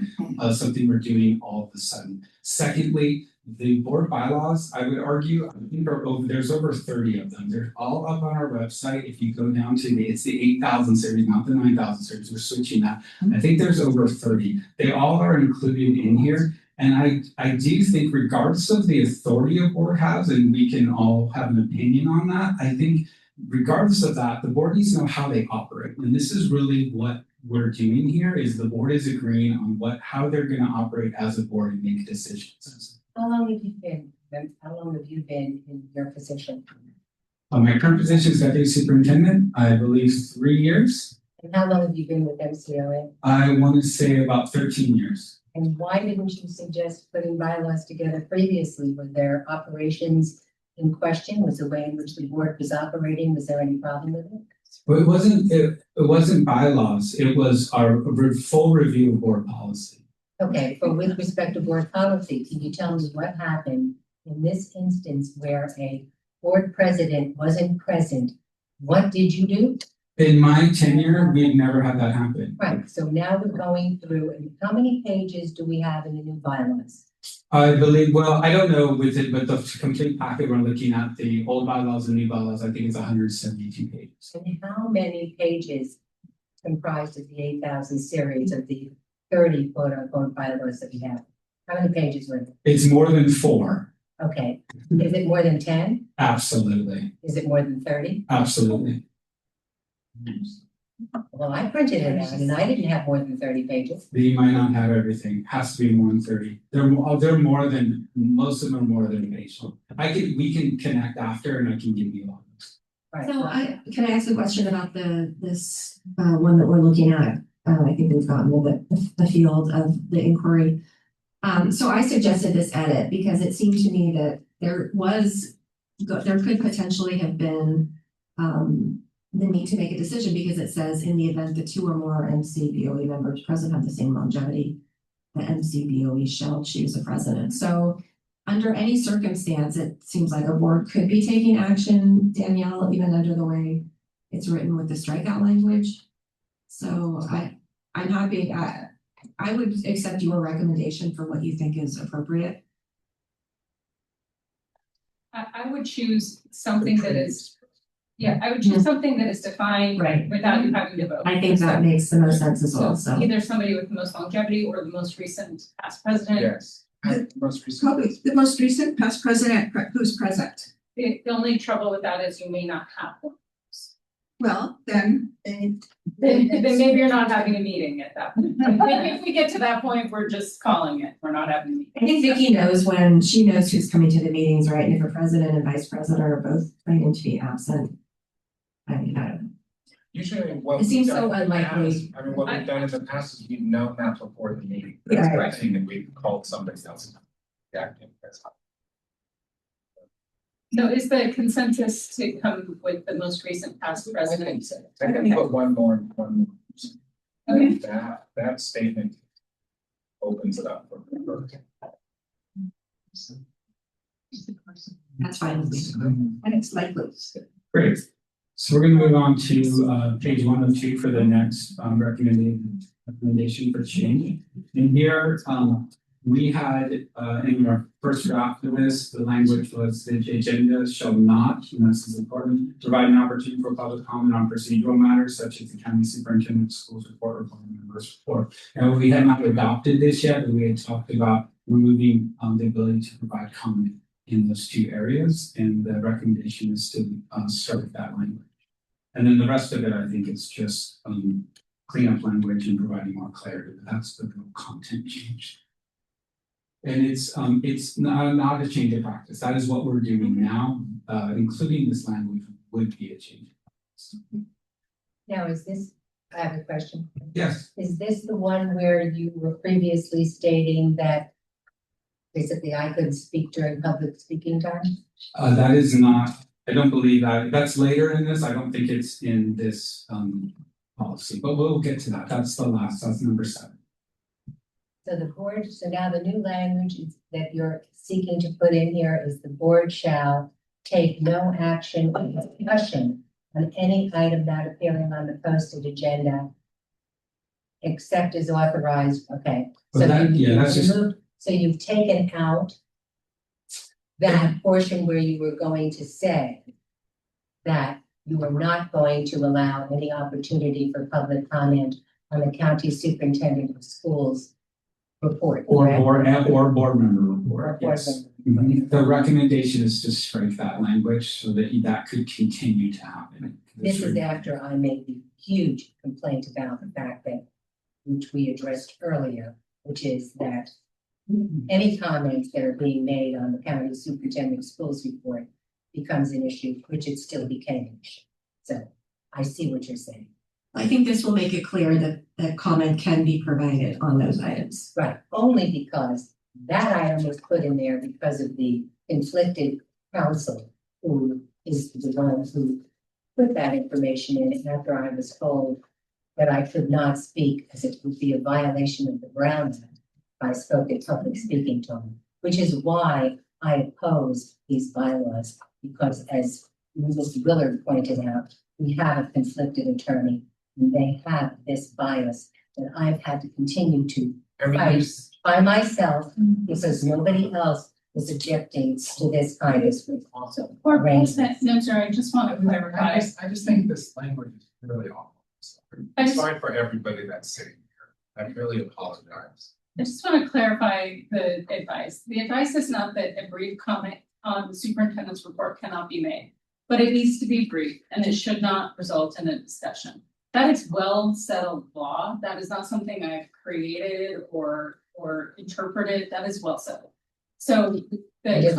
something we're doing all of a sudden. Secondly, the board bylaws, I would argue, I think there's over 30 of them. They're all up on our website. If you go down to it's the 8,000 series, not the 9,000 series. We're switching that. I think there's over 30. They all are included in here. And I do think regardless of the authority a board has, and we can all have an opinion on that, I think regardless of that, the board needs to know how they operate. And this is really what we're doing here is the board is agreeing on how they're going to operate as a board and make decisions. How long have you been in your position? My current position is deputy superintendent, I believe 3 years. And how long have you been with MCOA? I want to say about 13 years. And why didn't you suggest putting bylaws together previously? Were there operations in question? Was the way in which the board was operating, was there any problem with it? Well, it wasn't bylaws, it was our full review of board policy. Okay, but with respect to board policy, can you tell me what happened in this instance where a board president wasn't present? What did you do? In my tenure, we've never had that happen. Right, so now we're going through, and how many pages do we have in the new bylaws? I believe, well, I don't know with it, but the complete packet, we're looking at the old bylaws and new bylaws, I think it's 172 pages. And how many pages comprised of the 8,000 series of the 30 quote unquote bylaws that we have? How many pages were there? It's more than 4. Okay, is it more than 10? Absolutely. Is it more than 30? Absolutely. Well, I printed it out and I didn't have more than 30 pages. You might not have everything, has to be more than 30. They're more than, most of them are more than a page. We can connect after and I can give you all this. Right. So can I ask a question about this one that we're looking at? I think we've gotten a bit the field of the inquiry. So I suggested this edit because it seemed to me that there could potentially have been the need to make a decision because it says in the event that 2 or more MCBOE members present have the same longevity, the MCBOE shall choose a president. So under any circumstance, it seems like a board could be taking action, Danielle, even under the way it's written with the strikeout language. So I'm happy. I would accept your recommendation for what you think is appropriate. I would choose something that is, I would choose something that is defined Right. without you having to vote. I think that makes the most sense as well. So Either somebody with the most longevity or the most recent past president. Yes. Most recent. Probably the most recent past president who's present. The only trouble with that is you may not have one. Well, then Then maybe you're not having a meeting at that point. If we get to that point, we're just calling it. We're not having a meeting. I think Vicky knows when she knows who's coming to the meetings, right? And if a president and vice president are both planning to be absent, I mean, I don't know. Usually what. It seems we've done so in the unlikely. past- I mean, what we've done in the past is we've known that before the meeting. Yeah, That's right. the thing that we've called somebody else. Acting as. So is the consensus to come with the most recent past president? I can put one more. Okay. That statement opens it up for. That's fine with me. and it's likely. Great. So we're going to move on to page 102 for the next recommendation for change. And here we had in our first draft of this, the language was the agenda shall not, and this is important, provide an opportunity for public comment on procedural matters such as the county superintendent schools report or board members report. And we had not adopted this yet, but we had talked about removing the ability to provide comment in those 2 areas, and the recommendation is to start with that language. And then the rest of it, I think, is just cleanup language and providing more clarity. That's the real content change. And it's not a change of practice. That is what we're doing now. Including this language would be a change of practice. Now, is this, I have a question. Yes. Is this the one where you were previously stating that Basically, I couldn't speak during public speaking time. That is not, I don't believe that's later in this. I don't think it's in this policy, but we'll get to that. That's number 7. So the board, so now the new language that you're seeking to put in here is the board shall take no action or discussion on any item not appearing on the posted agenda except as authorized, okay. But that's just. So you've taken out that portion where you were going to say that you are not going to allow any opportunity for public comment on the county superintendent of schools report. Or correct? board member report, Or board yes. member report. Mhm. The recommendation is to strike that language so that that could continue to happen. This is after I made the huge complaint about the fact that, which we addressed earlier, which is that any comments that are being made on the county superintendent of schools report becomes an issue, which it still became an issue. So I see what you're saying. I think this will make it clear that that comment can be provided on those items. Right, only because that item was put in there because of the conflicted counsel who is the one who put that information in after I was told that I could not speak because it would be a violation of the Brown Act if I spoke at public speaking time, which is why I oppose these bylaws, because as Mrs. Willard pointed out, we have a conflicted attorney and they have this bias that I've had to continue to fight by myself because nobody else was objecting to this kind of also. Or arrangement. no, sorry, I just want to clarify. I just think this language is really awful. Sorry for everybody that's sitting here. I really apologize. I just want to clarify the advice. The advice is not that a brief comment on the superintendent's report cannot be made, but it needs to be brief and it should not result in a discussion. That is well settled law. That is not something I've created or interpreted. That is well settled. So the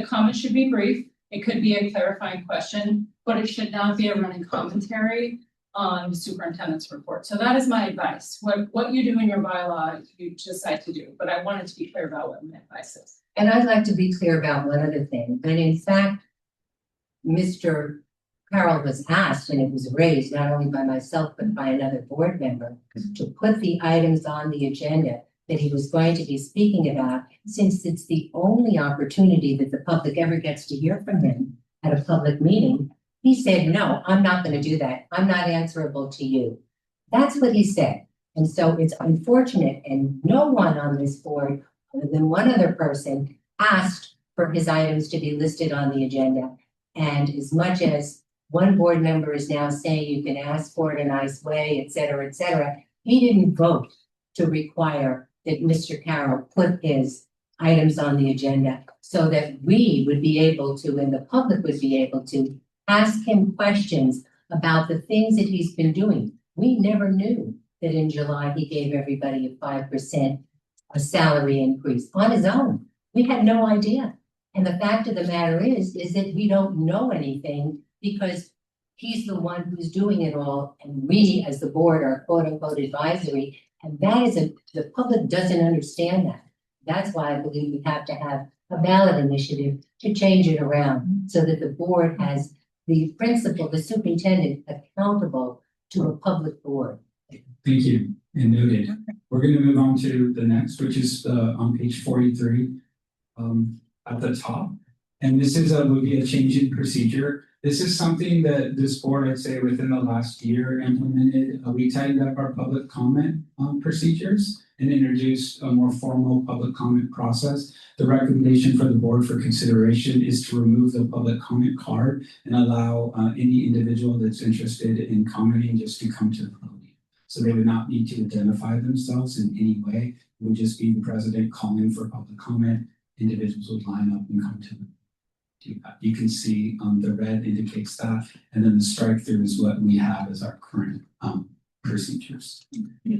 comment should be brief. It could be a clarifying question, but it should not be a running commentary on the superintendent's report. So that is my advice. What you do in your bylaw, you decide to do, but I wanted to be clear about what my advice is. And I'd like to be clear about one other thing, that in fact, Mr. Carroll was asked, and it was raised not only by myself, but by another board member, to put the items on the agenda that he was going to be speaking about, since it's the only opportunity that the public ever gets to hear from him at a public meeting. He said, no, I'm not going to do that. I'm not answerable to you. That's what he said. And so it's unfortunate, and no one on this board, other than one other person, asked for his items to be listed on the agenda. And as much as one board member is now saying you can ask for it a nice way, et cetera, he didn't vote to require that Mr. Carroll put his items on the agenda so that we would be able to, and the public would be able to, ask him questions about the things that he's been doing. We never knew that in July he gave everybody a 5% salary increase on his own. We had no idea. And the fact of the matter is that we don't know anything because he's the one who's doing it all. And we as the board are quote unquote advisory. And that is the public doesn't understand that. That's why I believe we have to have a ballot initiative to change it around so that the board has the principal, the superintendent, accountable to a public board. Thank you, and noted. We're going to move on to the next, which is on page 43 at the top. And this is would be a change in procedure. This is something that this board, I'd say, within the last year implemented. We tightened up our public comment procedures and introduced a more formal public comment process. The recommendation for the board for consideration is to remove the public comment card and allow any individual that's interested in commenting just to come to the podium. So they would not need to identify themselves in any way. It would just be the president calling for public comment. Individuals would line up and come to them. You can see the red indicates that, and then the strike through is what we have as our current procedures.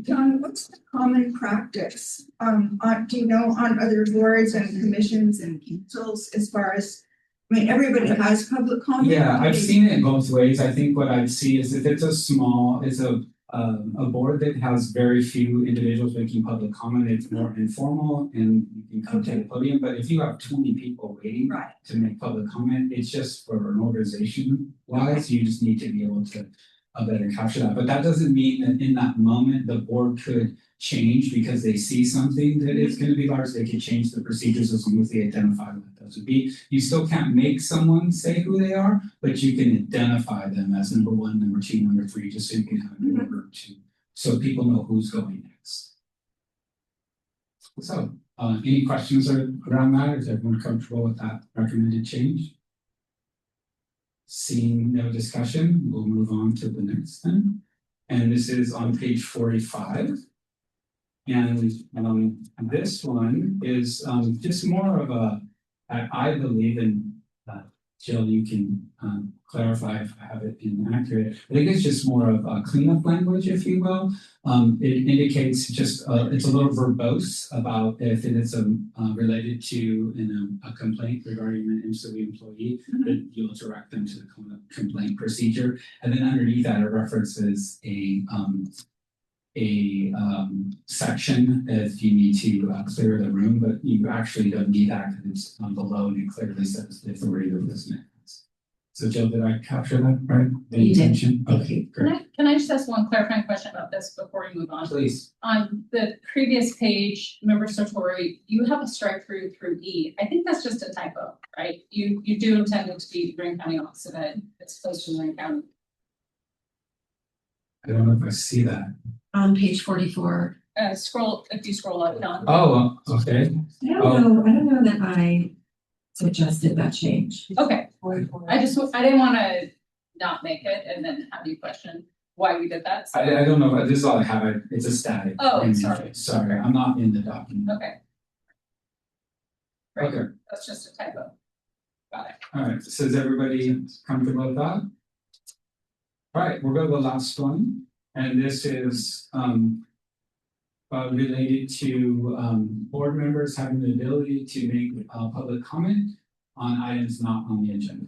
John, what's the common practice? Do you know on other boards and commissions and councils as far as, I mean, everybody has public comment? Yeah, I've seen it both ways. I think what I'd see is if it's a a board that has very few individuals making public comment, it's more informal and you can come to the podium, but if you have 20 people waiting Right. to make public comment, it's just for an organization wise, you just need to be able to better capture that. But that doesn't mean that in that moment, the board could change because they see something that is going to be large. They could change the procedures as long as they identify what those would be. You still can't make someone say who they are, but you can identify them as number one, number two, number three, just so you can have an order to, so people know who's going next. So, any questions around that? Is everyone comfortable with that recommended change? Seeing no discussion, we'll move on to the next thing. And this is on page 45. And this one is just more of a, I believe, and Jill, you can clarify if I have it inaccurate. I think it's just more of a cleanup language, if you will. It indicates just, it's a little verbose about if it is related to a complaint regarding an MCBE employee, that you'll direct them to the complaint procedure. And then underneath that, it references a section if you need to clear the room, but you actually don't need that because it's below and it clearly says the authority of this man. So Jill, did I capture that right? The You did. intention? Okay, great. Can I just ask one clarifying question about this before we move on? Please. On the previous page, Member Sartori, you have a strike through E. I think that's just a typo, right? You do intend it to be Marin County Office of Ed. It's close to Marin County. I don't know if I see that. On page 44. If you scroll up, Don. Oh, okay. I don't know that I suggested that change. Okay, I didn't want to not make it and then have you question why we did that. So. I don't know, but this is all I have. It's a static. Oh, image. sorry. Sorry, I'm not in the document. Okay. Right. Okay. That's just a typo. Got it. All right. So is everybody comfortable with that? All right, we'll go to the last one. And this is related to board members having the ability to make public comment on items not on the agenda.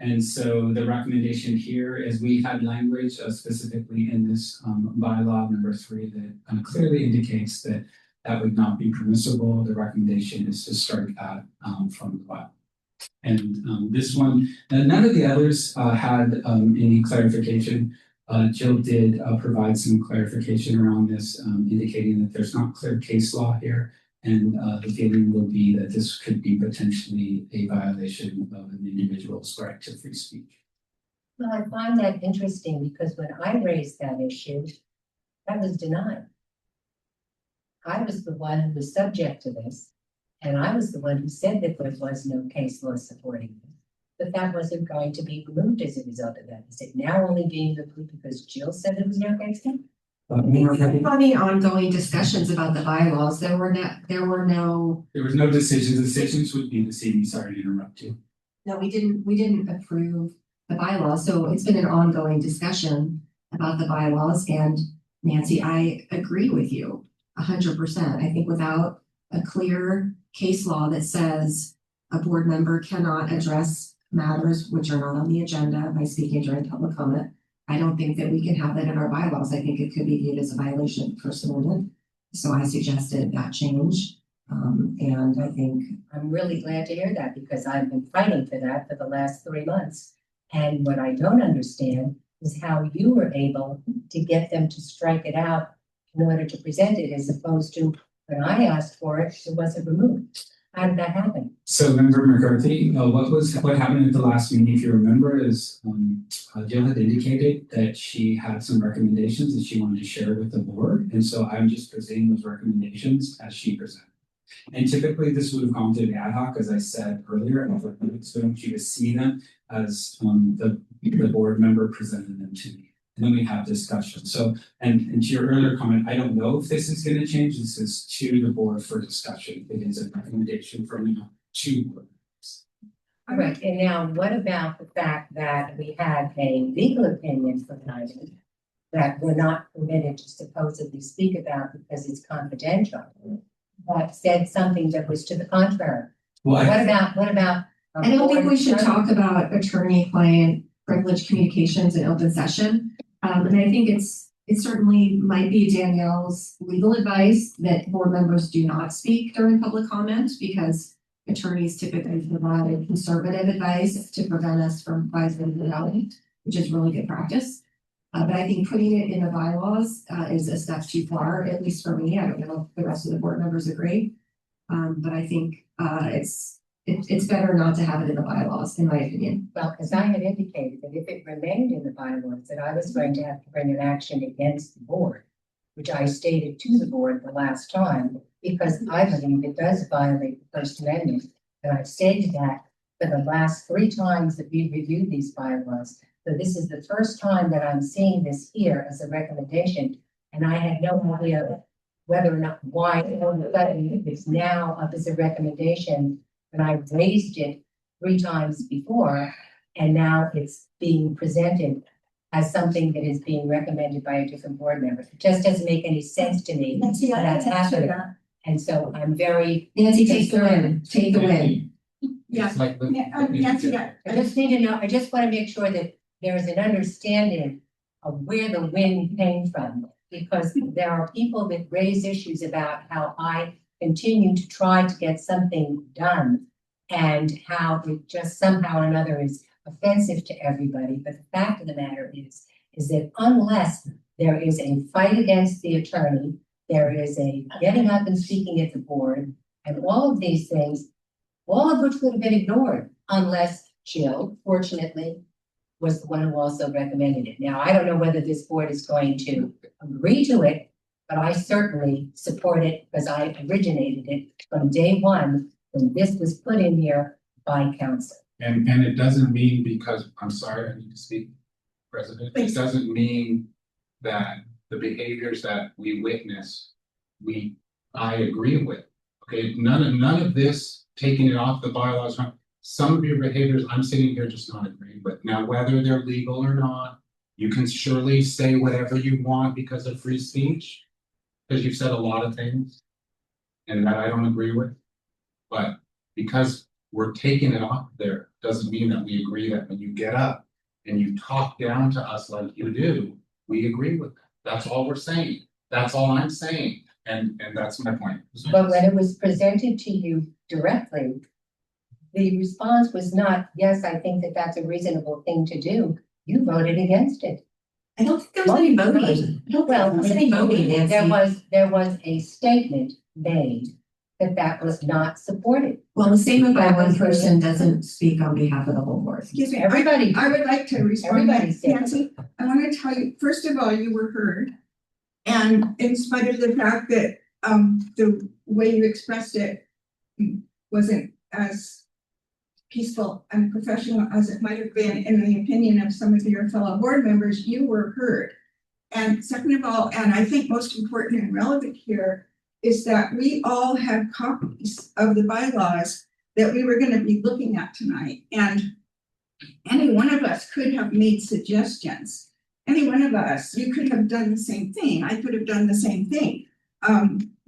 And so the recommendation here is we had language specifically in this bylaw number 3 that clearly indicates that that would not be permissible. The recommendation is to strike that from the bylaw. And this one, none of the others had any clarification. Jill did provide some clarification around this, indicating that there's not clear case law here. And the feeling will be that this could be potentially a violation of an individual's right to free speech. Well, I find that interesting because when I raised that issue, that was denied. I was the one who was subject to this, and I was the one who said that there was no case law supporting this. But that wasn't going to be removed as a result of that. Is it now only being removed because Jill said there was no case law? On the ongoing discussions about the bylaws, there was no decisions. Decisions would be the same. Sorry to interrupt you. No, we didn't approve the bylaws. So it's been an ongoing discussion about the bylaws. And Nancy, I agree with you 100%. I think without a clear case law that says a board member cannot address matters which are not on the agenda by speaking during public comment, I don't think that we can have that in our bylaws. I think it could be viewed as a violation of the First Amendment. So I suggested that change. And I think I'm really glad to hear that because I've been fighting for that for the last 3 months. And what I don't understand is how you were able to get them to strike it out in order to present it as opposed to when I asked for it, it wasn't removed. How did that happen? So Member McCarthy, what happened at the last meeting, if you remember, is Jill had indicated that she had some recommendations that she wanted to share with the board. And so I'm just presenting those recommendations as she presented. And typically this would have gone to the ad hoc, as I said earlier, and I want you to see them as the board member presented them to me. And then we have discussion. So, and to your earlier comment, I don't know if this is going to change. This is to the board for discussion. It is a recommendation from me to board members. All right. And now what about the fact that we had a legal opinion from Nigel that we're not permitted to supposedly speak about because it's confidential, but said something that was to the contrary? Well, what about I don't think we should talk about attorney-client privilege communications in open session. And I think it's it certainly might be Danielle's legal advice that board members do not speak during public comment because attorneys typically provide conservative advice to prevent us from advising the reality, which is really good practice. But I think putting it in the bylaws is a step too far, at least for me. I don't know if the rest of the board members agree. But I think it's better not to have it in the bylaws, in my opinion. Well, as I had indicated, that if it remained in the bylaws, that I was going to have to bring an action against the board, which I stated to the board the last time, because I believe it does violate the First Amendment. And I've stated that for the last 3 times that we've reviewed these bylaws. So this is the first time that I'm seeing this here as a recommendation, and I had no idea whether or not, why all of a sudden it's now up as a recommendation. And I raised it 3 times before, and now it's being presented as something that is being recommended by a different board member. It just doesn't make any sense to me. Nancy, I That's can answer happening. that. And so I'm very. Nancy, take the win, take the win. Yeah. It's like the- Nancy, yeah. I just need to know, I just want to make sure that there is an understanding of where the wind came from. Because there are people that raise issues about how I continue to try to get something done. And how it just somehow or another is offensive to everybody. But the fact of the matter is that unless there is a fight against the attorney, there is a getting up and speaking at the board, and all of these things, all of which would have been ignored unless Jill, fortunately, was the one who also recommended it. Now, I don't know whether this board is going to agree to it, but I certainly support it because I originated it from day one when this was put in here by council. And it doesn't mean because, I'm sorry, I need to speak, President. It doesn't mean that the behaviors that we witness, I agree with. Okay, none of this taking it off the bylaws. Some of your behaviors, I'm sitting here just not agreeing with. Now, whether they're legal or not, you can surely say whatever you want because of free speech. Because you've said a lot of things and that I don't agree with. But because we're taking it off there, doesn't mean that we agree that when you get up and you talk down to us like you do, we agree with that. That's all we're saying. That's all I'm saying. And that's my point. But when it was presented to you directly, the response was not, yes, I think that that's a reasonable thing to do. You voted against it. I don't think there was any voting. I don't think there was any voting, Nancy. There was a statement made that was not supported. Well, the statement by one person doesn't speak on behalf of the whole board. Excuse me, Everybody. I would like to respond. Everybody said it. Nancy, I want to tell you, first of all, you were heard. And in spite of the fact that the way you expressed it wasn't as peaceful and professional as it might have been in the opinion of some of your fellow board members, you were heard. And second of all, and I think most important and relevant here, is that we all have copies of the bylaws that we were going to be looking at tonight. And any one of us could have made suggestions. Any one of us, you could have done the same thing. I could have done the same thing.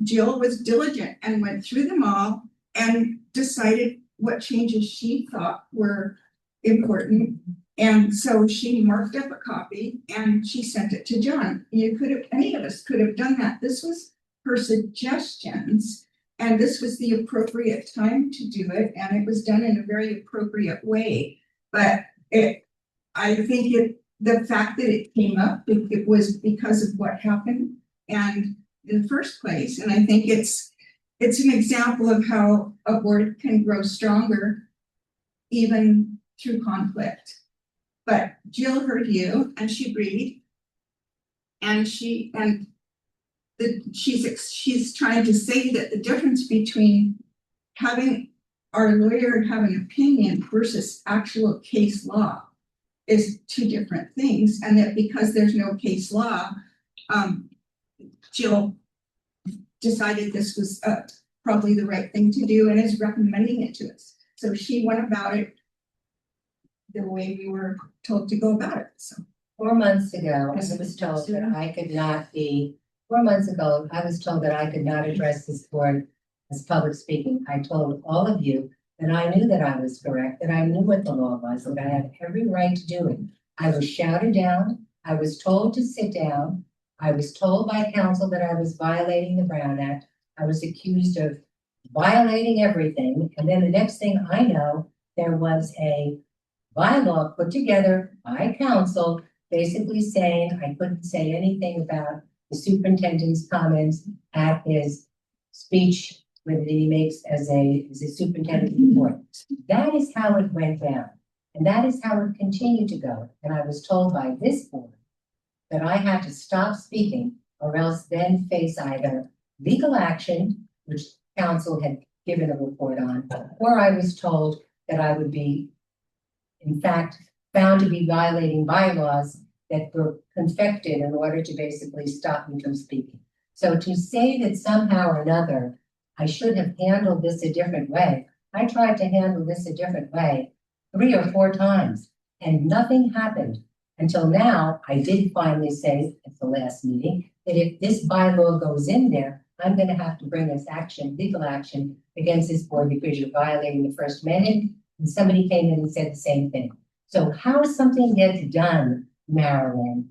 Jill was diligent and went through them all and decided what changes she thought were important. And so she marked up a copy and she sent it to John. You could have, any of us could have done that. This was her suggestions, and this was the appropriate time to do it, and it was done in a very appropriate way. But I think the fact that it came up, it was because of what happened and in the first place. And I think it's an example of how a board can grow stronger even through conflict. But Jill heard you and she agreed, and she's trying to say that the difference between having our lawyer have an opinion versus actual case law is 2 different things, and that because there's no case law, Jill decided this was probably the right thing to do and is recommending it to us. So she went about it the way we were told to go about it. So 4 months ago, I was told that I could not be. 4 months ago, I was told that I could not address this board as public speaking. I told all of you that I knew that I was correct, that I knew what the law was, that I had every right to do it. I was shouted down. I was told to sit down. I was told by council that I was violating the Brown Act. I was accused of violating everything, and then the next thing I know, there was a bylaw put together by council, basically saying I couldn't say anything about the superintendent's comments at his speech that he makes as a superintendent report. That is how it went down, and that is how it continued to go. And I was told by this board that I had to stop speaking or else then face either legal action, which council had given a report on, or I was told that I would be, in fact, found to be violating bylaws that were confected in order to basically stop me from speaking. So to say that somehow or another I should have handled this a different way, I tried to handle this a different way 3 or 4 times, and nothing happened. Until now, I did finally say at the last meeting that if this bylaw goes in there, I'm going to have to bring this action, legal action against this board because you're violating the First Amendment. And somebody came in and said the same thing. So how something gets done, Marilyn,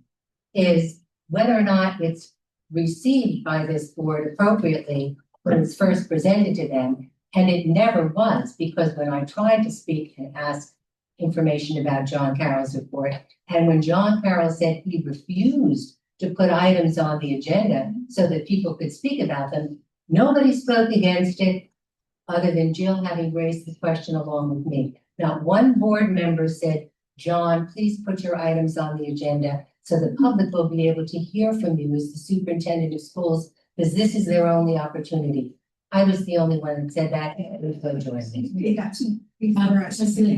is whether or not it's received by this board appropriately when it's first presented to them. And it never was, because when I tried to speak and ask information about John Carroll's report, and when John Carroll said he refused to put items on the agenda so that people could speak about them, nobody spoke against it other than Jill having raised the question along with me. Not one board member said, John, please put your items on the agenda so the public will be able to hear from you as the superintendent of schools, because this is their only opportunity. I was the only one that said that. President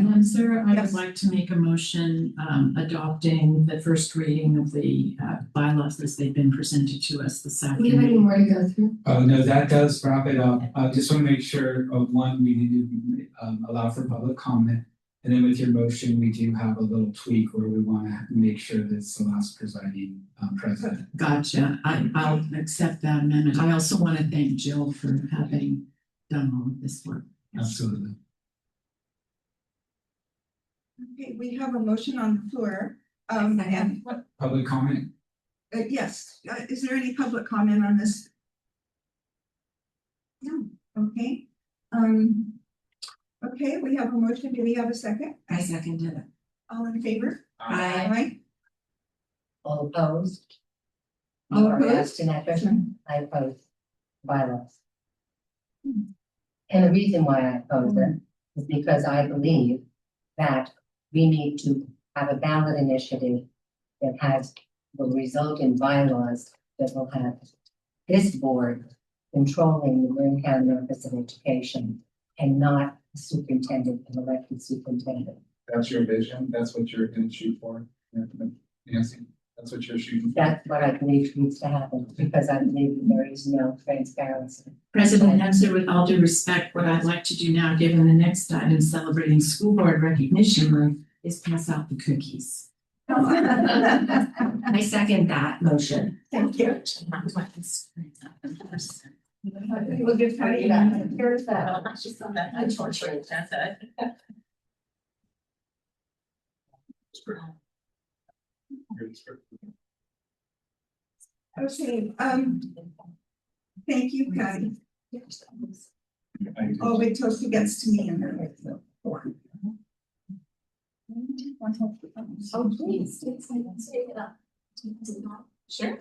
Hanser, I would like to make a motion adopting the first reading of the bylaws as they've been presented to us this We have any afternoon. more to go through? Oh, no, that does wrap it up. I just want to make sure of one, we need to allow for public comment. And then with your motion, we do have a little tweak where we want to make sure that it's the last presiding president. Gotcha. I'll accept that amendment. I also want to thank Jill for having done all of this work. Absolutely. Okay, we have a motion on the floor. And Public comment? yes, is there any public comment on this? No, okay. Okay, we have a motion. Do we have a second? I seconded it. All in favor? Aye. All opposed? All Or opposed? asked in that question? I oppose bylaws. And the reason why I oppose it is because I believe that we need to have a ballot initiative that will result in bylaws that will have this board controlling the Marin County Office of Education and not the superintendent, an elected superintendent. That's your vision, that's what you're gonna shoot for, Nancy, that's what you're shooting for. That's what I believe needs to happen, because I believe that there is no transparency. President Hanser, with all due respect, what I'd like to do now, given the next item celebrating School Board Recognition Month, is pass out the cookies. I second that motion. Thank you. We'll just tell you that. Here's that. She's on that unfortunate, that's it. Okay, thank you, Patty. Oh, wait till she gets to me and then. Oh, please. Sure.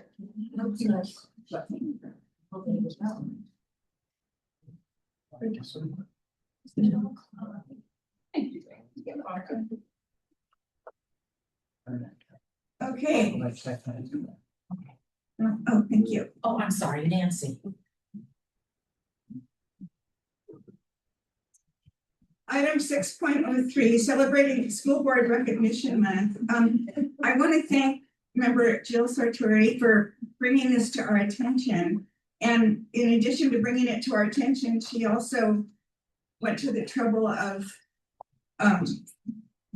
Okay. Oh, thank you. Oh, I'm sorry, Nancy. Item 6.03, celebrating School Board Recognition Month. I want to thank Member Jill Sartori for bringing this to our attention. And in addition to bringing it to our attention, she also went to the trouble of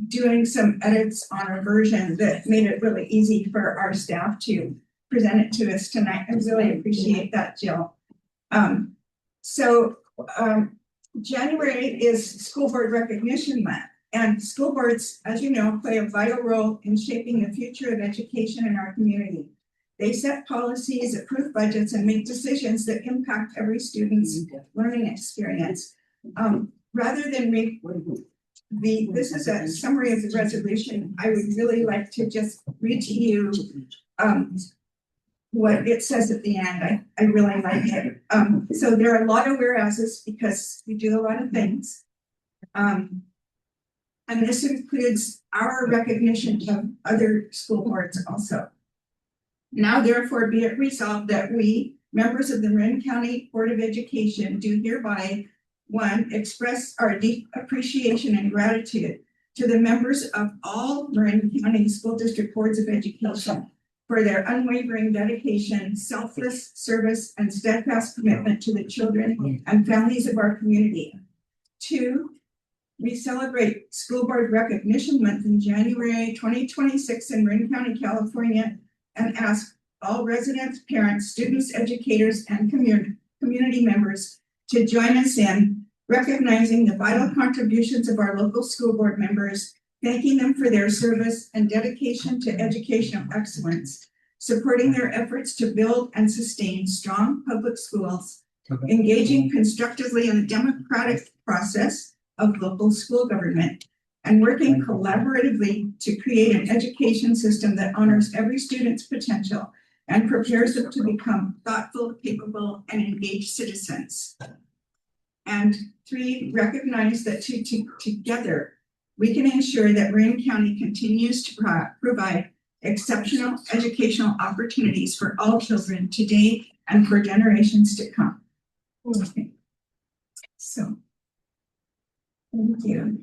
doing some edits on our version that made it really easy for our staff to present it to us tonight. I really appreciate that, Jill. January is School Board Recognition Month, and school boards, as you know, play a vital role in shaping the future of education in our community. They set policies, approve budgets, and make decisions that impact every student's learning experience. Rather than make this is a summary of the resolution. I would really like to just read to you what it says at the end. I really like it. So there are a lot of whereases because we do a lot of things. And this includes our recognition of other school boards also. Now therefore be it resolved that we, members of the Marin County Board of Education, do hereby, one, express our deep appreciation and gratitude to the members of all Marin County School District Boards of Education for their unwavering dedication, selfless service, and steadfast commitment to the children and families of our community. Two, we celebrate School Board Recognition Month in January 2026 in Marin County, California, and ask all residents, parents, students, educators, and community members to join us in recognizing the vital contributions of our local school board members, thanking them for their service and dedication to educational excellence, supporting their efforts to build and sustain strong public schools, engaging constructively in the democratic process of local school government, and working collaboratively to create an education system that honors every student's potential and prepares them to become thoughtful, capable, and engaged citizens. And three, recognize that together we can ensure that Marin County continues to provide exceptional educational opportunities for all children today and for generations to come. Okay. So, thank you.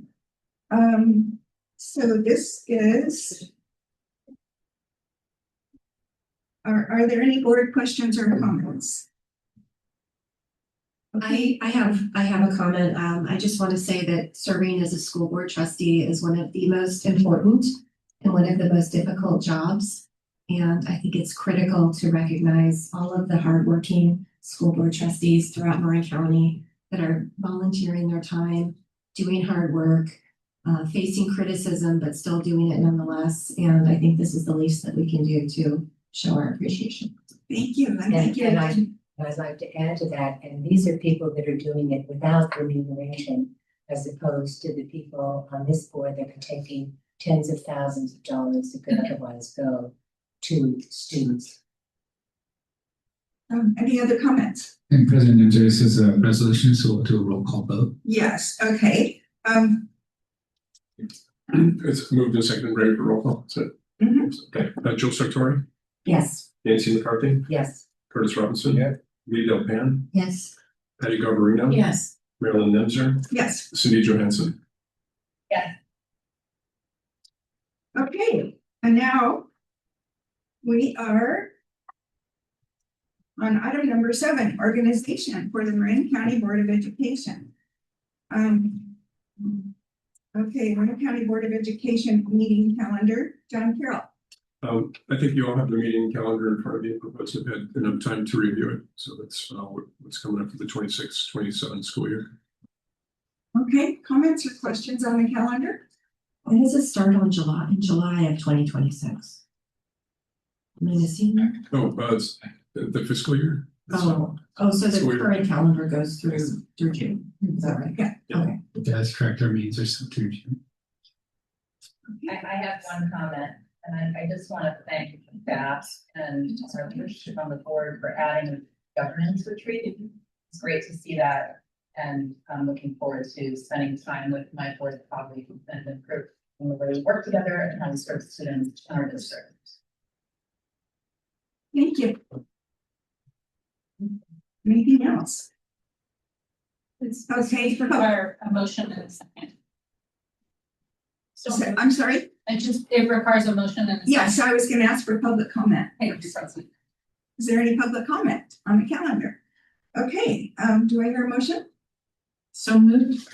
So this is, are there any board questions or comments? I have a comment. I just want to say that serving as a school board trustee is one of the most important and one of the most difficult jobs. And I think it's critical to recognize all of the hardworking school board trustees throughout Marin County that are volunteering their time, doing hard work, facing criticism, but still doing it nonetheless. And I think this is the least that we can do to show our appreciation. Thank you. And I'd like to add to that, and these are people that are doing it without remuneration, as opposed to the people on this board that are taking tens of thousands of dollars that could otherwise go to students. Any other comments? And President Nimzer, this is a resolution, so we'll do a roll call vote. Yes, okay. It's moved and seconded, ready for roll call. So, okay, Jill Sartori, Yes. Nancy McCarthy, Yes. Curtis Robinson, Lee Delpan, Yes. Patty Garbarino, Yes. Marilyn Nemser, Yes. Cindy Johansson. Yes. Okay, and now we are on item number 7, organization for the Marin County Board of Education. Okay, Marin County Board of Education meeting calendar, John Carroll. I think you all have the meeting calendar in front of you. Proposed have had enough time to review it. So that's what's coming up for the 26-27 school year. Okay, comments or questions on the calendar? When does it start in July of 2026? Am I missing that? It's the fiscal year. So the current calendar goes through June. Is that right? Yeah. Okay. That's correct, our meetings are still through June. I have one comment, and I just want to thank staff and our leadership on the board for adding a governance retreat. It's great to see that, and I'm looking forward to spending time with my board colleagues and the group and the way we work together and how we serve students in our district. Thank you. Anything else? It's okay. Require a motion and a second. So I'm sorry? it requires a motion and a second. Yes, I was gonna ask for public comment. Thank you, President. Is there any public comment on the calendar? Okay, do I hear a motion? So moved.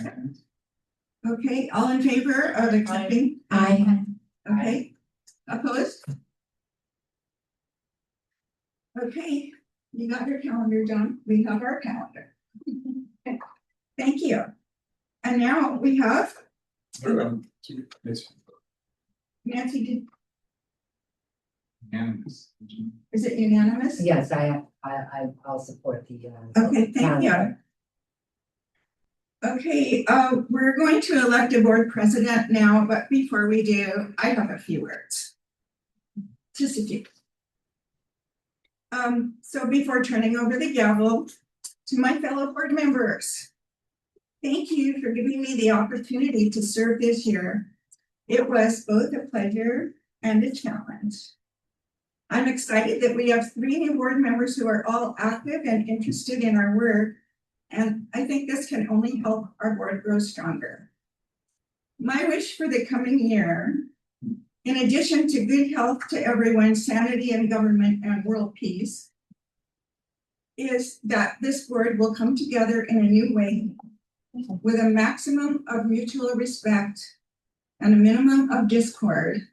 Okay, all in favor of accepting? Aye. Okay, opposed? Okay, you got your calendar, John. We have our calendar. Thank you. And now we have Nancy did. Unanimous. Is it unanimous? Yes, I'll support the. Okay, thank you. Okay, we're going to elect a board president now, but before we do, I have a few words. Just a few. So before turning over the gavel to my fellow board members, thank you for giving me the opportunity to serve this year. It was both a pleasure and a challenge. I'm excited that we have 3 new board members who are all active and interested in our work, and I think this can only help our board grow stronger. My wish for the coming year, in addition to good health to everyone, sanity in government, and world peace, is that this board will come together in a new way with a maximum of mutual respect and a minimum of discord,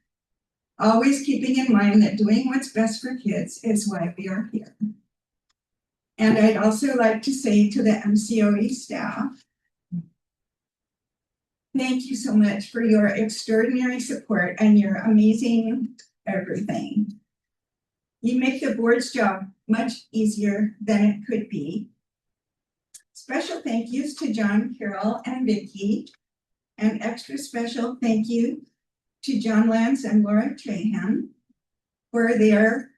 always keeping in mind that doing what's best for kids is why we are here. And I'd also like to say to the MCOE staff, thank you so much for your extraordinary support and your amazing everything. You make the board's job much easier than it could be. Special thank yous to John, Carol, and Vicki. An extra special thank you to John Lance and Laura Trahan for their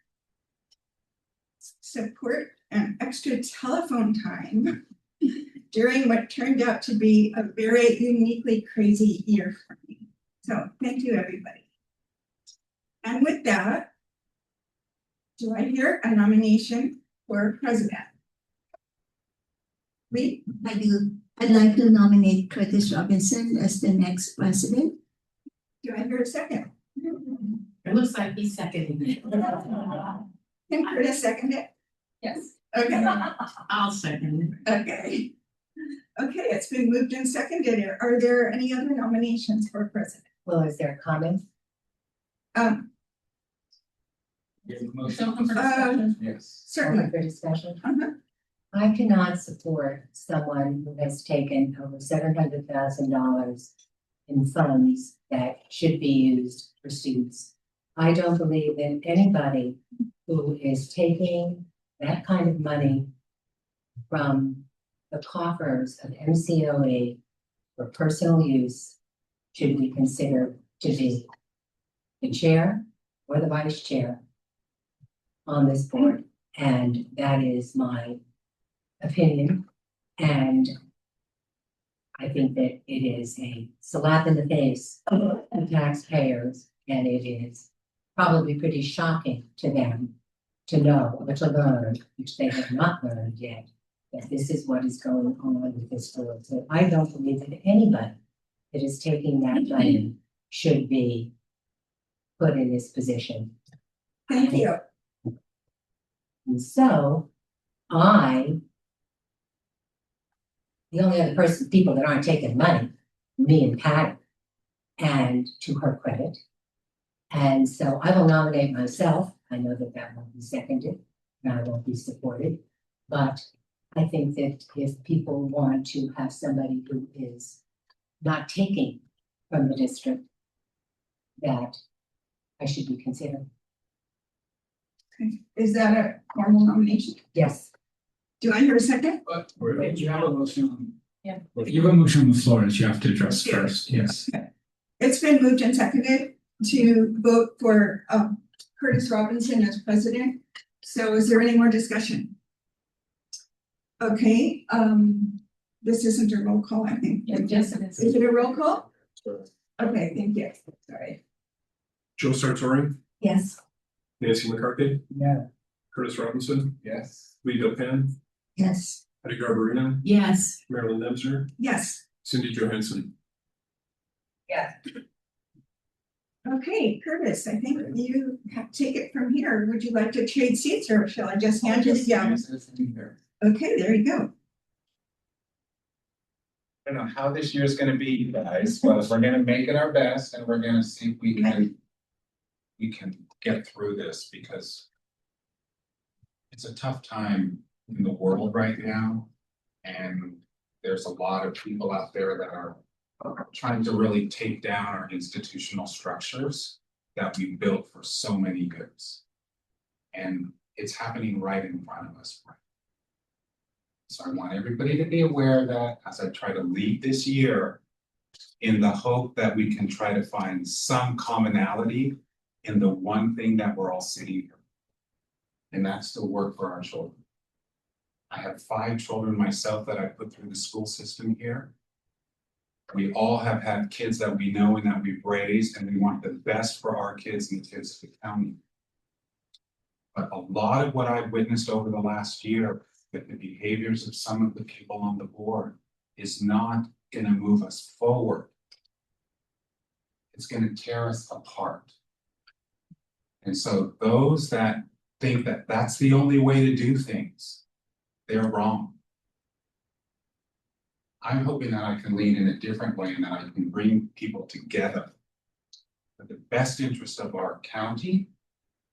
support and extra telephone time during what turned out to be a very uniquely crazy year for me. So thank you, everybody. And with that, do I hear a nomination for president? Lee? I do. I'd like to nominate Curtis Robinson as the next president. Do I hear a second? It looks like he's seconding it. Can Curtis second it? Yes. Okay. I'll second it. Okay. Okay, it's been moved and seconded. Are there any other nominations for president? Well, is there a comment? Yes. Certainly. For discussion? Uh-huh. I cannot support someone who has taken over $700,000 in funds that should be used for students. I don't believe that anybody who is taking that kind of money from the coffers of MCOE for personal use should be considered to be the chair or the vice chair on this board. And that is my opinion. And I think that it is a slap in the face of taxpayers, and it is probably pretty shocking to them to know or to learn, which they have not learned yet, that this is what is going on with this board. So I don't believe that anybody that is taking that money should be put in this position. Thank you. And so the only other people that aren't taking money, me and Patty, and to her credit. And so I will nominate myself. I know that that won't be seconded and I won't be supported, but I think that if people want to have somebody who is not taking from the district, that I should be considered. Okay. Is that a formal nomination? Yes. Do I hear a second? But wait, you have a motion on. Yeah. You have a motion on the floor that you have to address Yeah. first, yes. It's been moved and seconded to vote for Curtis Robinson as president. So is there any more discussion? Okay, this isn't a roll call, I think. Yes, it is. Is it a roll call? Okay, thank you. Sorry. Joe Sartori, Yes. Nancy McCarthy, Yeah. Curtis Robinson, Yes. Lee Dopan, Yes. Patty Garbarino, Yes. Marilyn Nemser, Yes. Cindy Johansson. Yeah. Okay, Curtis, I think you take it from here. Would you like to trade seats or shall I just hand you the gavel? Okay, there you go. I don't know how this year is gonna be, you guys, but we're gonna make it our best and we're gonna see if we can get through this because It's a tough time in the world right now. And there's a lot of people out there that are trying to really take down our institutional structures that we built for so many years. And it's happening right in front of us. So I want everybody to be aware of that as I try to lead this year in the hope that we can try to find some commonality in the one thing that we're all sitting here. And that's to work for our children. I have 5 children myself that I put through the school system here. We all have had kids that we know and that we've raised, and we want the best for our kids and the kids of the county. But a lot of what I've witnessed over the last year with the behaviors of some of the people on the board is not going to move us forward. It's going to tear us apart. And so those that think that that's the only way to do things, they're wrong. I'm hoping that I can lead in a different way and that I can bring people together for the best interest of our county,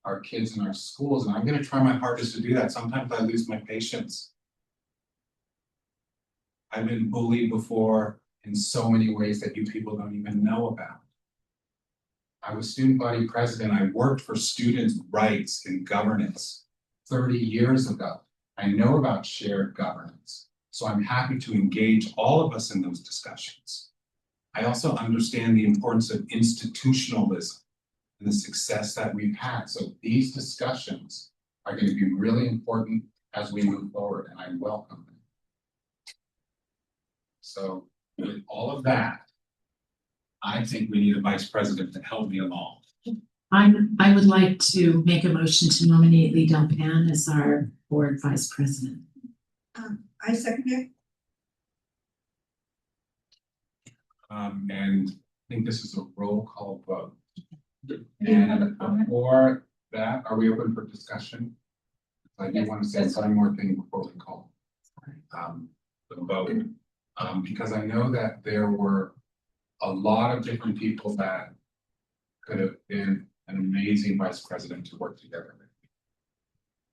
our kids in our schools, and I'm going to try my hardest to do that. Sometimes I lose my patience. I've been bullied before in so many ways that you people don't even know about. I was student body president. I worked for students' rights and governance 30 years ago. I know about shared governance. So I'm happy to engage all of us in those discussions. I also understand the importance of institutionalism and the success that we've had. So these discussions are going to be really important as we move forward, and I welcome them. So with all of that, I think we need a vice president to help me along. I would like to make a motion to nominate Lee Delpan as our board vice president. I second it. And I think this is a roll call vote. And before that, are we open for discussion? I do want to say one more thing before we call the vote. Because I know that there were a lot of different people that could have been an amazing vice president to work together with.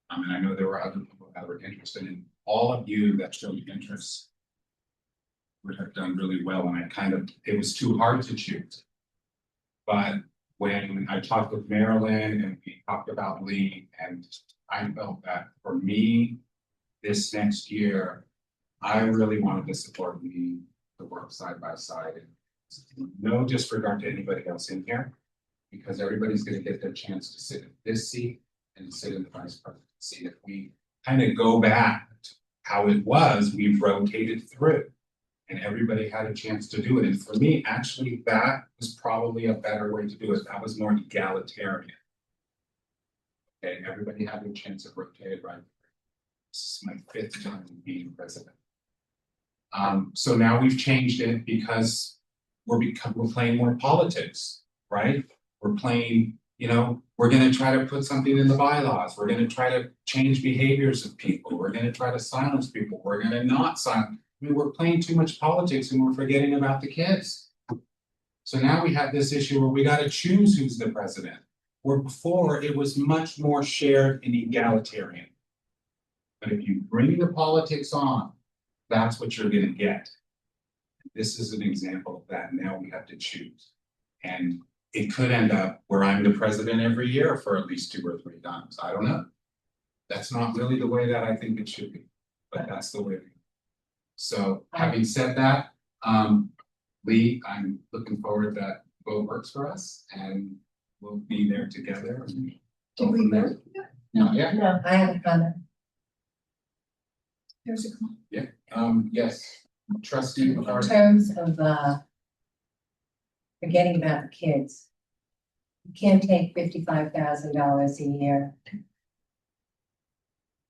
And I know there were other people that were interested in. All of you that showed interest would have done really well, and it was too hard to choose. But when I talked with Marilyn and we talked about Lee, and I felt that for me, this next year, I really wanted to support Lee to work side by side. And no disregard to anybody else in here, because everybody's going to get their chance to sit in this seat and sit in the vice president seat. If we kind of go back to how it was, we've rotated through and everybody had a chance to do it. And for me, actually, that was probably a better way to do it. That was more egalitarian. Okay, everybody had a chance to rotate, right? This is my 5th time being president. So now we've changed it because we're playing more politics, right? We're playing, we're going to try to put something in the bylaws. We're going to try to change behaviors of people. We're going to try to silence people. We're going to not silence. We're playing too much politics and we're forgetting about the kids. So now we have this issue where we got to choose who's the president. Where before it was much more shared and egalitarian. But if you bring the politics on, that's what you're going to get. This is an example of that. Now we have to choose. And it could end up where I'm the president every year for at least 2 or 3 times. I don't know. That's not really the way that I think it should be, but that's the way it is. So having said that, Lee, I'm looking forward that vote works for us and we'll be there together. Did we vote? Not yet. No, I have a comment. There's a comment. Yeah. Yes. Trustee In terms of forgetting about the kids, you can't take $55,000 a year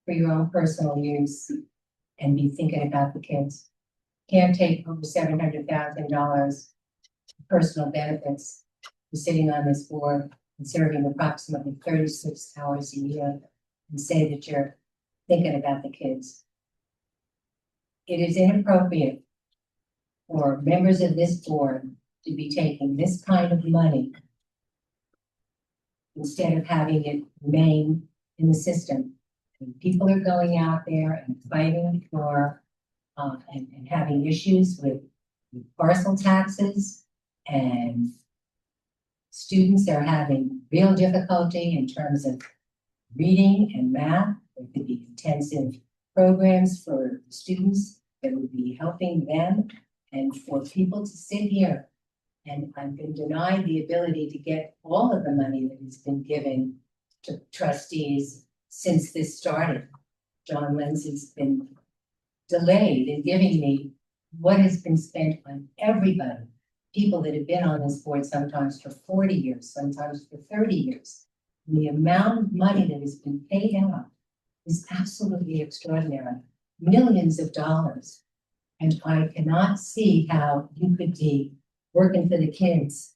for your own personal use and be thinking about the kids. Can't take over $700,000 personal benefits for sitting on this board and serving approximately 36 hours a year and say that you're thinking about the kids. It is inappropriate for members of this board to be taking this kind of money instead of having it remain in the system. And people are going out there and fighting for and having issues with parcel taxes, and students are having real difficulty in terms of reading and math. There could be intensive programs for students that would be helping them. And for people to sit here, and I've been denied the ability to get all of the money that has been given to trustees since this started. John Lindsay's been delayed in giving me what has been spent on everybody. People that have been on this board sometimes for 40 years, sometimes for 30 years. And the amount of money that has been paid out is absolutely extraordinary, millions of dollars. And I cannot see how you could be working for the kids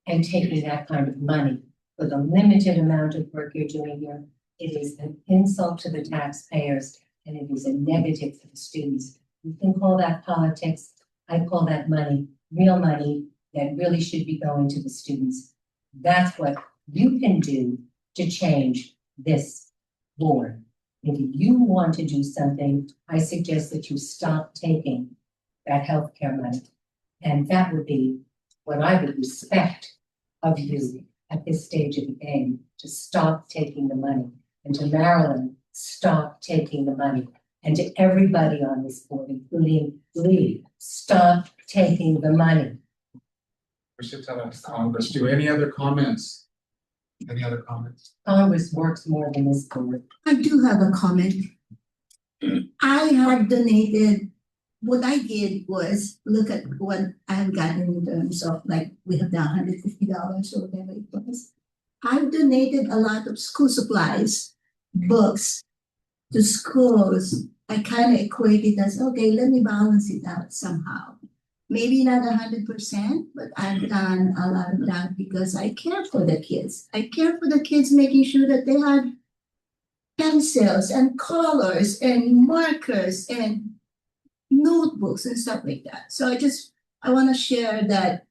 and taking that kind of money for the limited amount of work you're doing here. It is an insult to the taxpayers and it is a negative for the students. You can call that politics. I call that money, real money that really should be going to the students. That's what you can do to change this board. If you want to do something, I suggest that you stop taking that healthcare money. And that would be what I would expect of you at this stage of the game, to stop taking the money. And to Marilyn, stop taking the money. And to everybody on this board, including Lee, stop taking the money. We should tell us Congress. Do any other comments? Any other comments? Congress works more than this board. I do have a comment. I have donated, what I did was look at what I've gotten in terms of, like, we have done $150 or whatever it was. I've donated a lot of school supplies, books to schools. I kind of equate it as, okay, let me balance it out somehow. Maybe not 100%, but I've done a lot of that because I care for the kids. I care for the kids, making sure that they had pencils and colors and markers and notebooks and stuff like that. So I want to share that.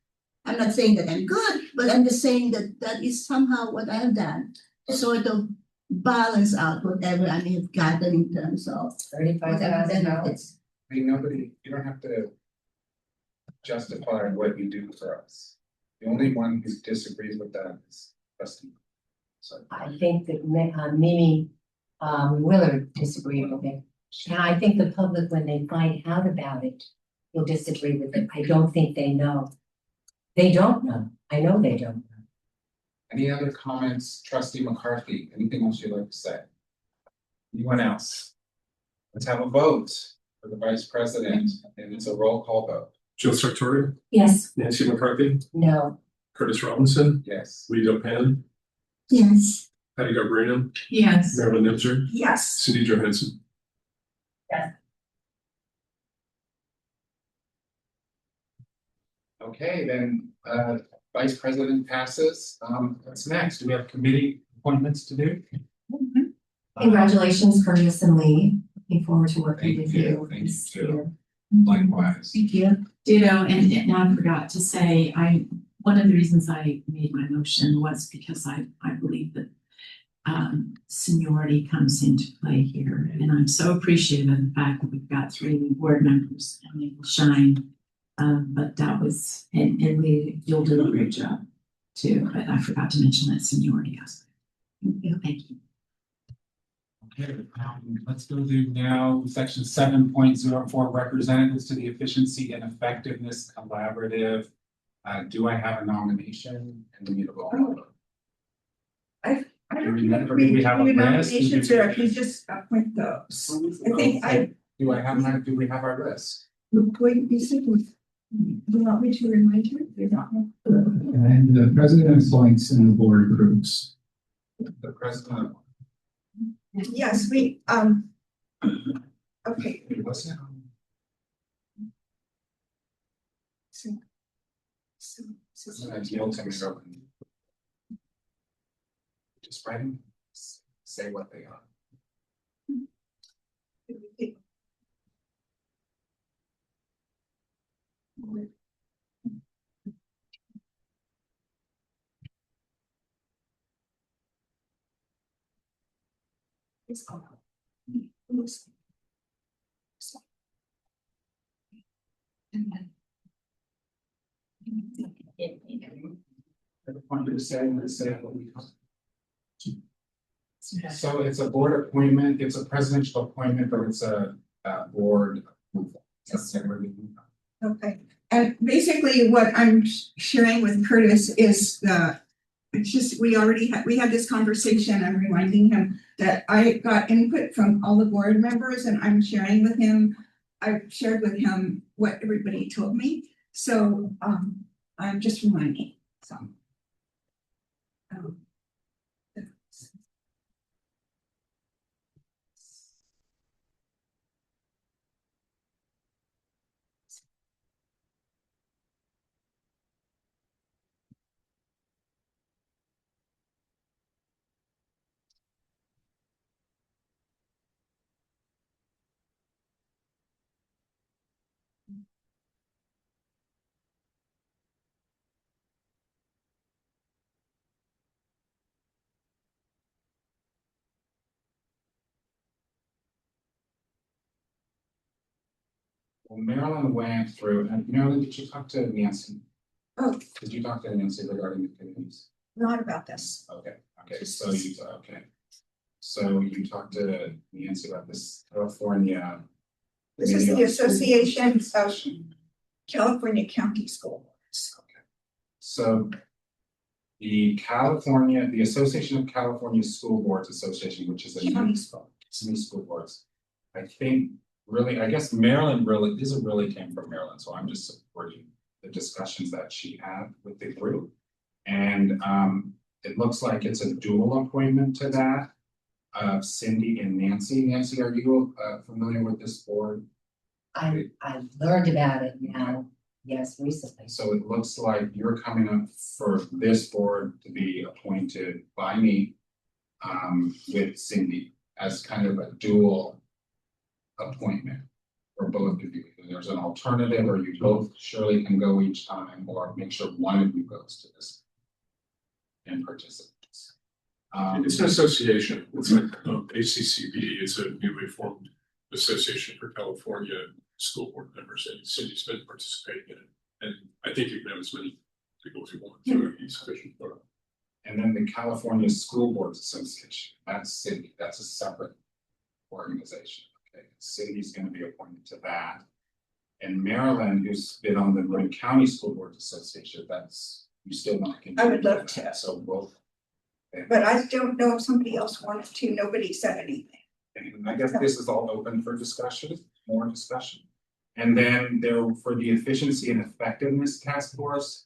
I'm not saying that I'm good, but I'm just saying that that is somehow what I have done to sort of balance out whatever I may have gotten in terms of $35,000. I mean, nobody, you don't have to justify what you do for us. The only one who disagrees with that is trustee. So I think that Mimi Willard disagreed with it. And I think the public, when they find out about it, will disagree with it. I don't think they know. They don't know. I know they don't know. any other comments, trustee McCarthy? Anything else you'd like to say? Anyone else? Let's have a vote for the vice president, and it's a roll call vote. Jill Sartori, Yes. Nancy McCarthy, No. Curtis Robinson, Yes. Lee Dopan, yes. Patty Garbarino, Yes. Marilyn Nipser, Yes. Cindy Johansson. Okay, then, vice president passes. What's next? Do we have committee appointments to do? Congratulations, Curtis and Lee. Looking forward to working Thank with you. you. Thank you this too. year. Likewise. Thank you. Ditto, and I forgot to say, one of the reasons I made my motion was because I believe that seniority comes into play here, and I'm so appreciative of the fact that we've got 3 new board members and they will shine. But that was, and Lee, you'll do a great job too, but I forgot to mention that seniority aspect. Thank you. Okay, let's go to now section 7.04, representatives to the efficiency and effectiveness collaborative. Do I have a nomination? And we need a roll call vote. I don't Remember, think we have a list. nominations here, if you just appoint those. I think Do we have our list? wait, you said, do you want me to remind you? You're not. And the president appoints and the board approves. The president. Yes, okay. What's that? I yield to Marilyn. Just write them, say what they are. I want you to say what we. So it's a board appointment, it's a presidential appointment, but it's a board approval. That's everything. Okay, and basically what I'm sharing with Curtis is it's just, we had this conversation. I'm reminding him that I got input from all the board members and I'm sharing with him. I've shared with him what everybody told me, so I'm just reminding, so. Well, Marilyn went through, and Marilyn, did you talk to Nancy? Oh, Did you talk to Nancy regarding the committees? not about this. Okay, so you talked to Nancy about this California. This is the Association of California County School Boards. Okay. So the Association of California School Boards Association, which is a County school boards. I think really, I guess Marilyn really came from Marilyn, so I'm just supporting the discussions that she had with the group. And it looks like it's a dual appointment to that of Cindy and Nancy. Nancy, are you familiar with this board? I learned about it now, yes, recently. So it looks like you're coming up for this board to be appointed by me with Cindy as kind of a dual appointment for both of you. There's an alternative, or you both surely can go each time, or make sure one of you goes to this and participates. It's an association. It's like ACCB. It's a newly formed association for California school board members, and Cindy's been participating in it. And I think you can have as many people as you want to be sufficient for it. And then the California School Boards Association, that's Cindy, that's a separate organization. Okay, Cindy's going to be appointed to that. And Marilyn, who's been on the Marin County School Boards Association, that's, you still want to continue. I would love to. So both. But I don't know if somebody else wanted to. Nobody said anything. And I guess this is all open for discussion, more discussion. And then for the efficiency and effectiveness task force,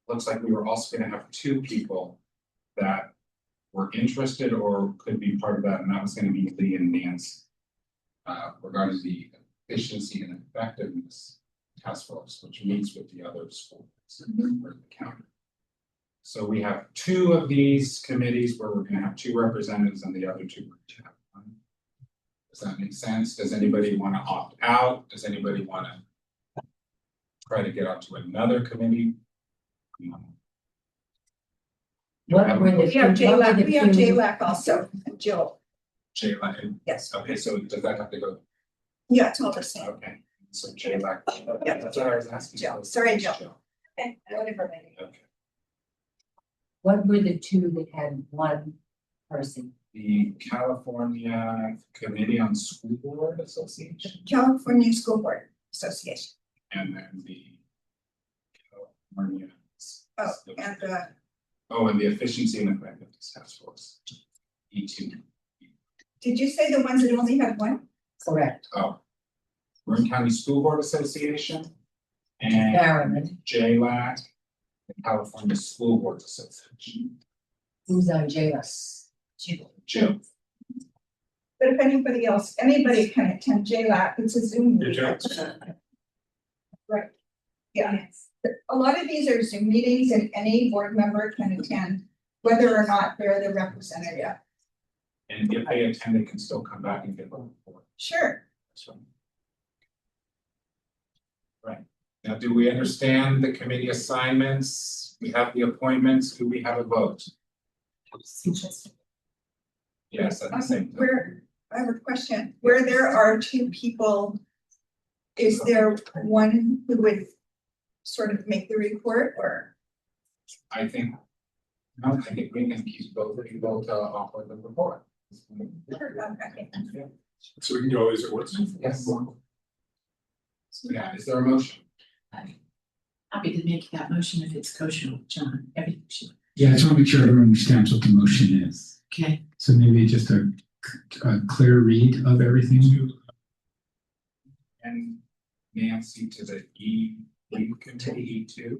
looks like we were also going to have two people that were interested or could be part of that, and that was going to be Lee and Nance regarding the efficiency and effectiveness task force, which meets with the other schools in the county. So we have two of these committees where we're going to have two representatives, and the other two we're going to have one. Does that make sense? Does anybody want to opt out? Does anybody want to try to get onto another committee? What were the We have two- what were the two- JLAC also, and Jill. JLAC? Yes. Okay, so does that have to go? Yeah, it's all the same. Okay, so JLAC. Yeah. That's what I was asking. Jill. Sorry, Jill. Okay, whatever. Okay. What were the two that had one person? The California Committee on School Board Association, California School Board Association. and then the California. And And the Efficiency and Effectiveness Task Force. E2. did you say the ones that only had one? Correct. Oh. Marin County School Board Association. And Maryland. JLAC, the California School Boards Association. Who's on JLS? Jill. But if anybody can attend JLAC, it's a Zoom meeting. Right, yeah. A lot of these are Zoom meetings and any board member can attend, whether or not they're the representative. And if they attend, they can still come back and get a report. Sure. Right. Now, do we understand the committee assignments? We have the appointments. Do we have a vote? Yes, at the same time. I have a question. Where there are two people, is there one who would sort of make the report, or? I think we can keep both of you both offer the report. So we can do all these at once. Yes. Yeah, is there a motion? Happy to make that motion if it's kosher, John, everything should, Yeah, I just want to make sure everyone understands what the motion is. okay, So maybe just a clear read of everything. And Nancy to the committee E2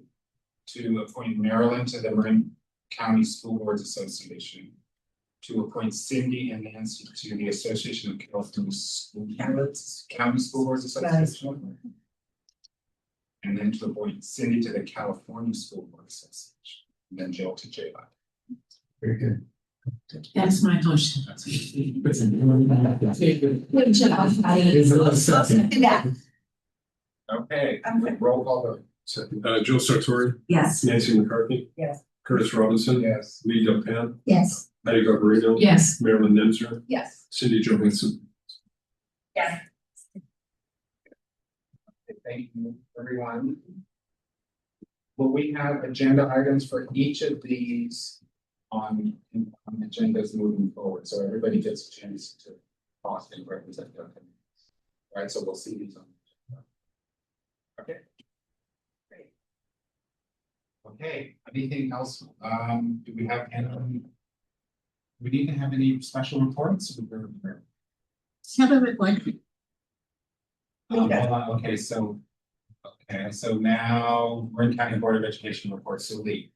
to appoint Marilyn to the Marin County School Boards Association. To appoint Cindy and Nancy to the Association of California County School Boards Association. And then to appoint Cindy to the California School Board Association, and then Jill to JLAC. Very good. that's my motion. Good job, Patty. Yeah. Okay, roll call vote. Jill Sartori, Yes. Nancy McCarthy. Yes. Curtis Robinson. Yes. Lee Delpan, Yes. Patty Garbarino. Yes. Marilyn Nemser, Yes. Cindy Johansson. Yes. Thank you, everyone. Will we have agenda items for each of these on agendas moving forward, so everybody gets a chance to talk and represent them? Right, so we'll see these on. Okay. Great. Okay, anything else? Do we have any? We need to have any special reports? Have a report. Hold on, okay, so now Marin County Board of Education reports to Lee.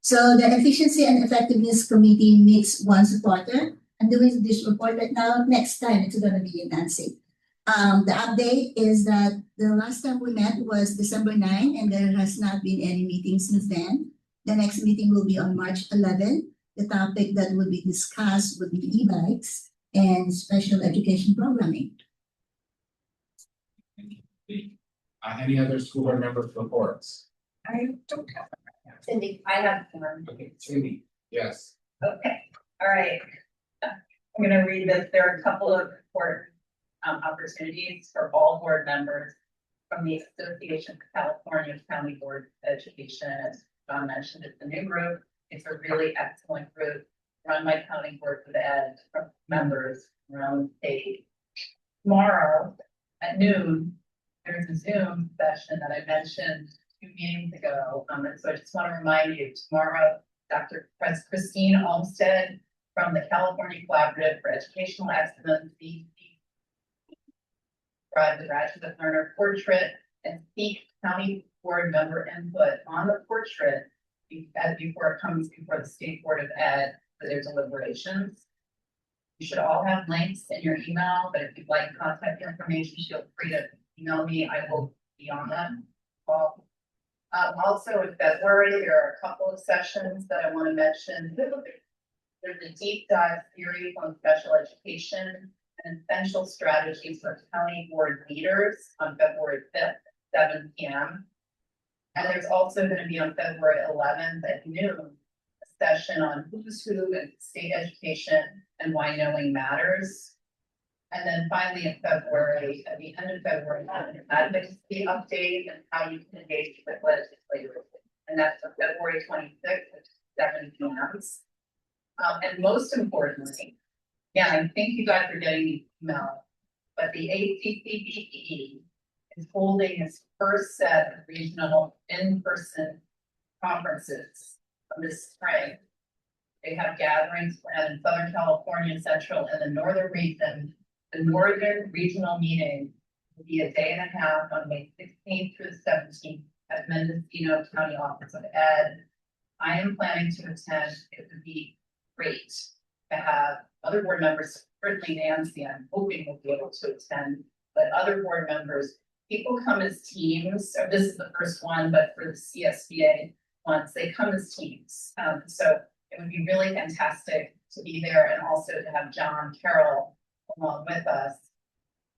So the Efficiency and Effectiveness Committee meets once a quarter. I'm doing this report right now. Next time it's gonna be in Nancy. The update is that the last time we met was December 9, and there has not been any meeting since then. The next meeting will be on March 11. The topic that will be discussed would be e-bikes and special education programming. Any other school board member reports? I don't have them right now. Cindy, I have one. Okay, Cindy, yes. Okay, all right. I'm gonna read this. There are a couple of important opportunities for all board members from the Association of California County Board of Education. As John mentioned, it's a new group. It's a really excellent group run by County Board of Ed from members around the state. Tomorrow at noon, there's a Zoom session that I mentioned 2 meetings ago. And so I just want to remind you, tomorrow, Dr. Christine Olmstead from the California Collaborative for Educational Excellence, provide the graduate learner portrait and seek county board member input on the portrait as before it comes before the State Board of Ed for their deliberations. You should all have links in your email, but if you'd like contact information, feel free to email me. I will be on that call. Also in February, there are a couple of sessions that I want to mention. There's a deep dive series on special education and essential strategies for county board leaders on February 5th, 7 p.m. And there's also going to be on February 11th at noon, a session on who's who in state education and why knowing matters. And then finally in February, at the end of February, an advocacy update and how you can engage with legislators. And that's on February 26th at 7 p.m. And most importantly, yeah, I think you guys are getting the email, but the ACCBE is holding its first set of regional in-person conferences this spring. They have gatherings planned in Southern California, Central, and the Northern region. The Northern Regional Meeting will be a day and a half on May 16th through the 17th at Mendocino County Office of Ed. I am planning to attend. It would be great to have other board members, certainly Nancy, I'm hoping will be able to attend, but other board members, people come as teams. So this is the first one, but for the CSBA ones, they come as teams. So it would be really fantastic to be there and also to have John Carroll along with us.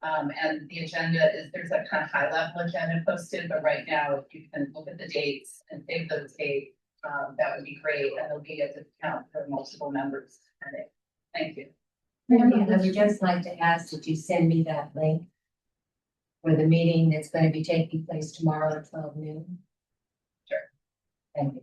And the agenda is, there's a kind of high level agenda posted, but right now, if you can look at the dates and save those dates, that would be great. And there'll be a discount for multiple members. Thank you. I would just like to ask that you send me that link for the meeting that's going to be taking place tomorrow at 12 noon. Sure. Thank you.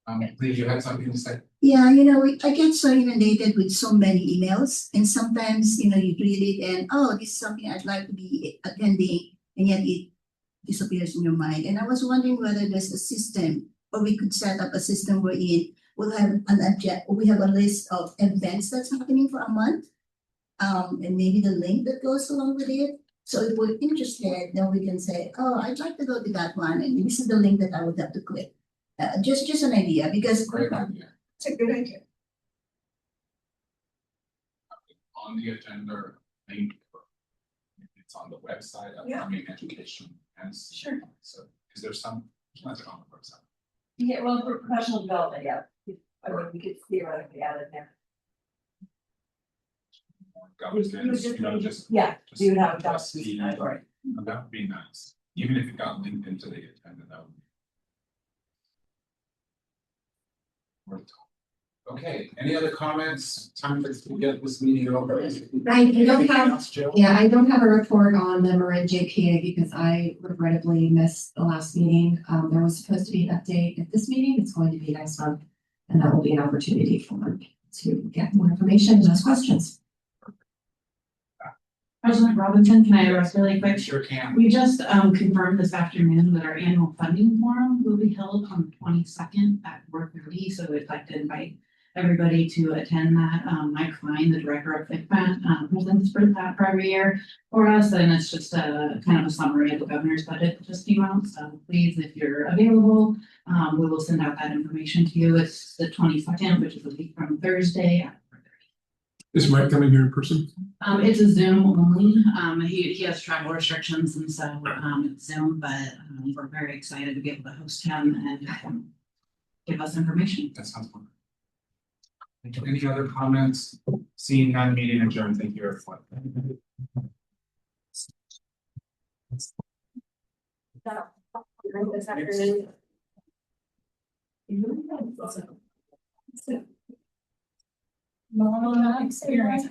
Lee, you had something to say? Yeah, I get so inundated with so many emails, and sometimes, you read it and, oh, this is something I'd like to be attending, and yet it disappears in your mind. And I was wondering whether there's a system, or we could set up a system wherein we have a list of events that's happening for a month. And maybe the link that goes along with it. So if we're interested, then we can say, oh, I'd like to go to that one, and this is the link that I would have to click. Just an idea, because Great idea. It's a good idea. On the agenda, link. It's on the website, upcoming education and. Sure. So is there some, that's on the website? Yeah, well, for professional development, yeah. I mean, we could theoretically add it there. Governance, just. Yeah, just we would have a just governance the- category. That would be nice, even if it got linked into the agenda, that would be. Worth it. Okay, any other comments? Time to get this meeting over. I don't Anything have, else, Jill? yeah, I don't have a report on the Marin JPA because I regrettably missed the last meeting. There was supposed to be an update at this meeting. It's going to be next month. And that will be an opportunity for me to get more information and ask questions. President Robinson, can I address really quick? Sure can. We just confirmed this afternoon that our annual funding forum will be held on the 22nd at 4:30. So we'd like to invite everybody to attend that. Mike Klein, the director of FICMAT, presents for that for every year for us. And it's just a kind of a summary of the governor's budget that just came out. So please, if you're available, we will send out that information to you. It's the 22nd, which is a week from Thursday. Is Mike coming here in person? It's a Zoom only. He has travel restrictions and so it's Zoom, but we're very excited to be able to host him and give us information. That sounds wonderful. Any other comments? Seeing none, meeting adjourned. Thank you, everyone. This afternoon. Experience.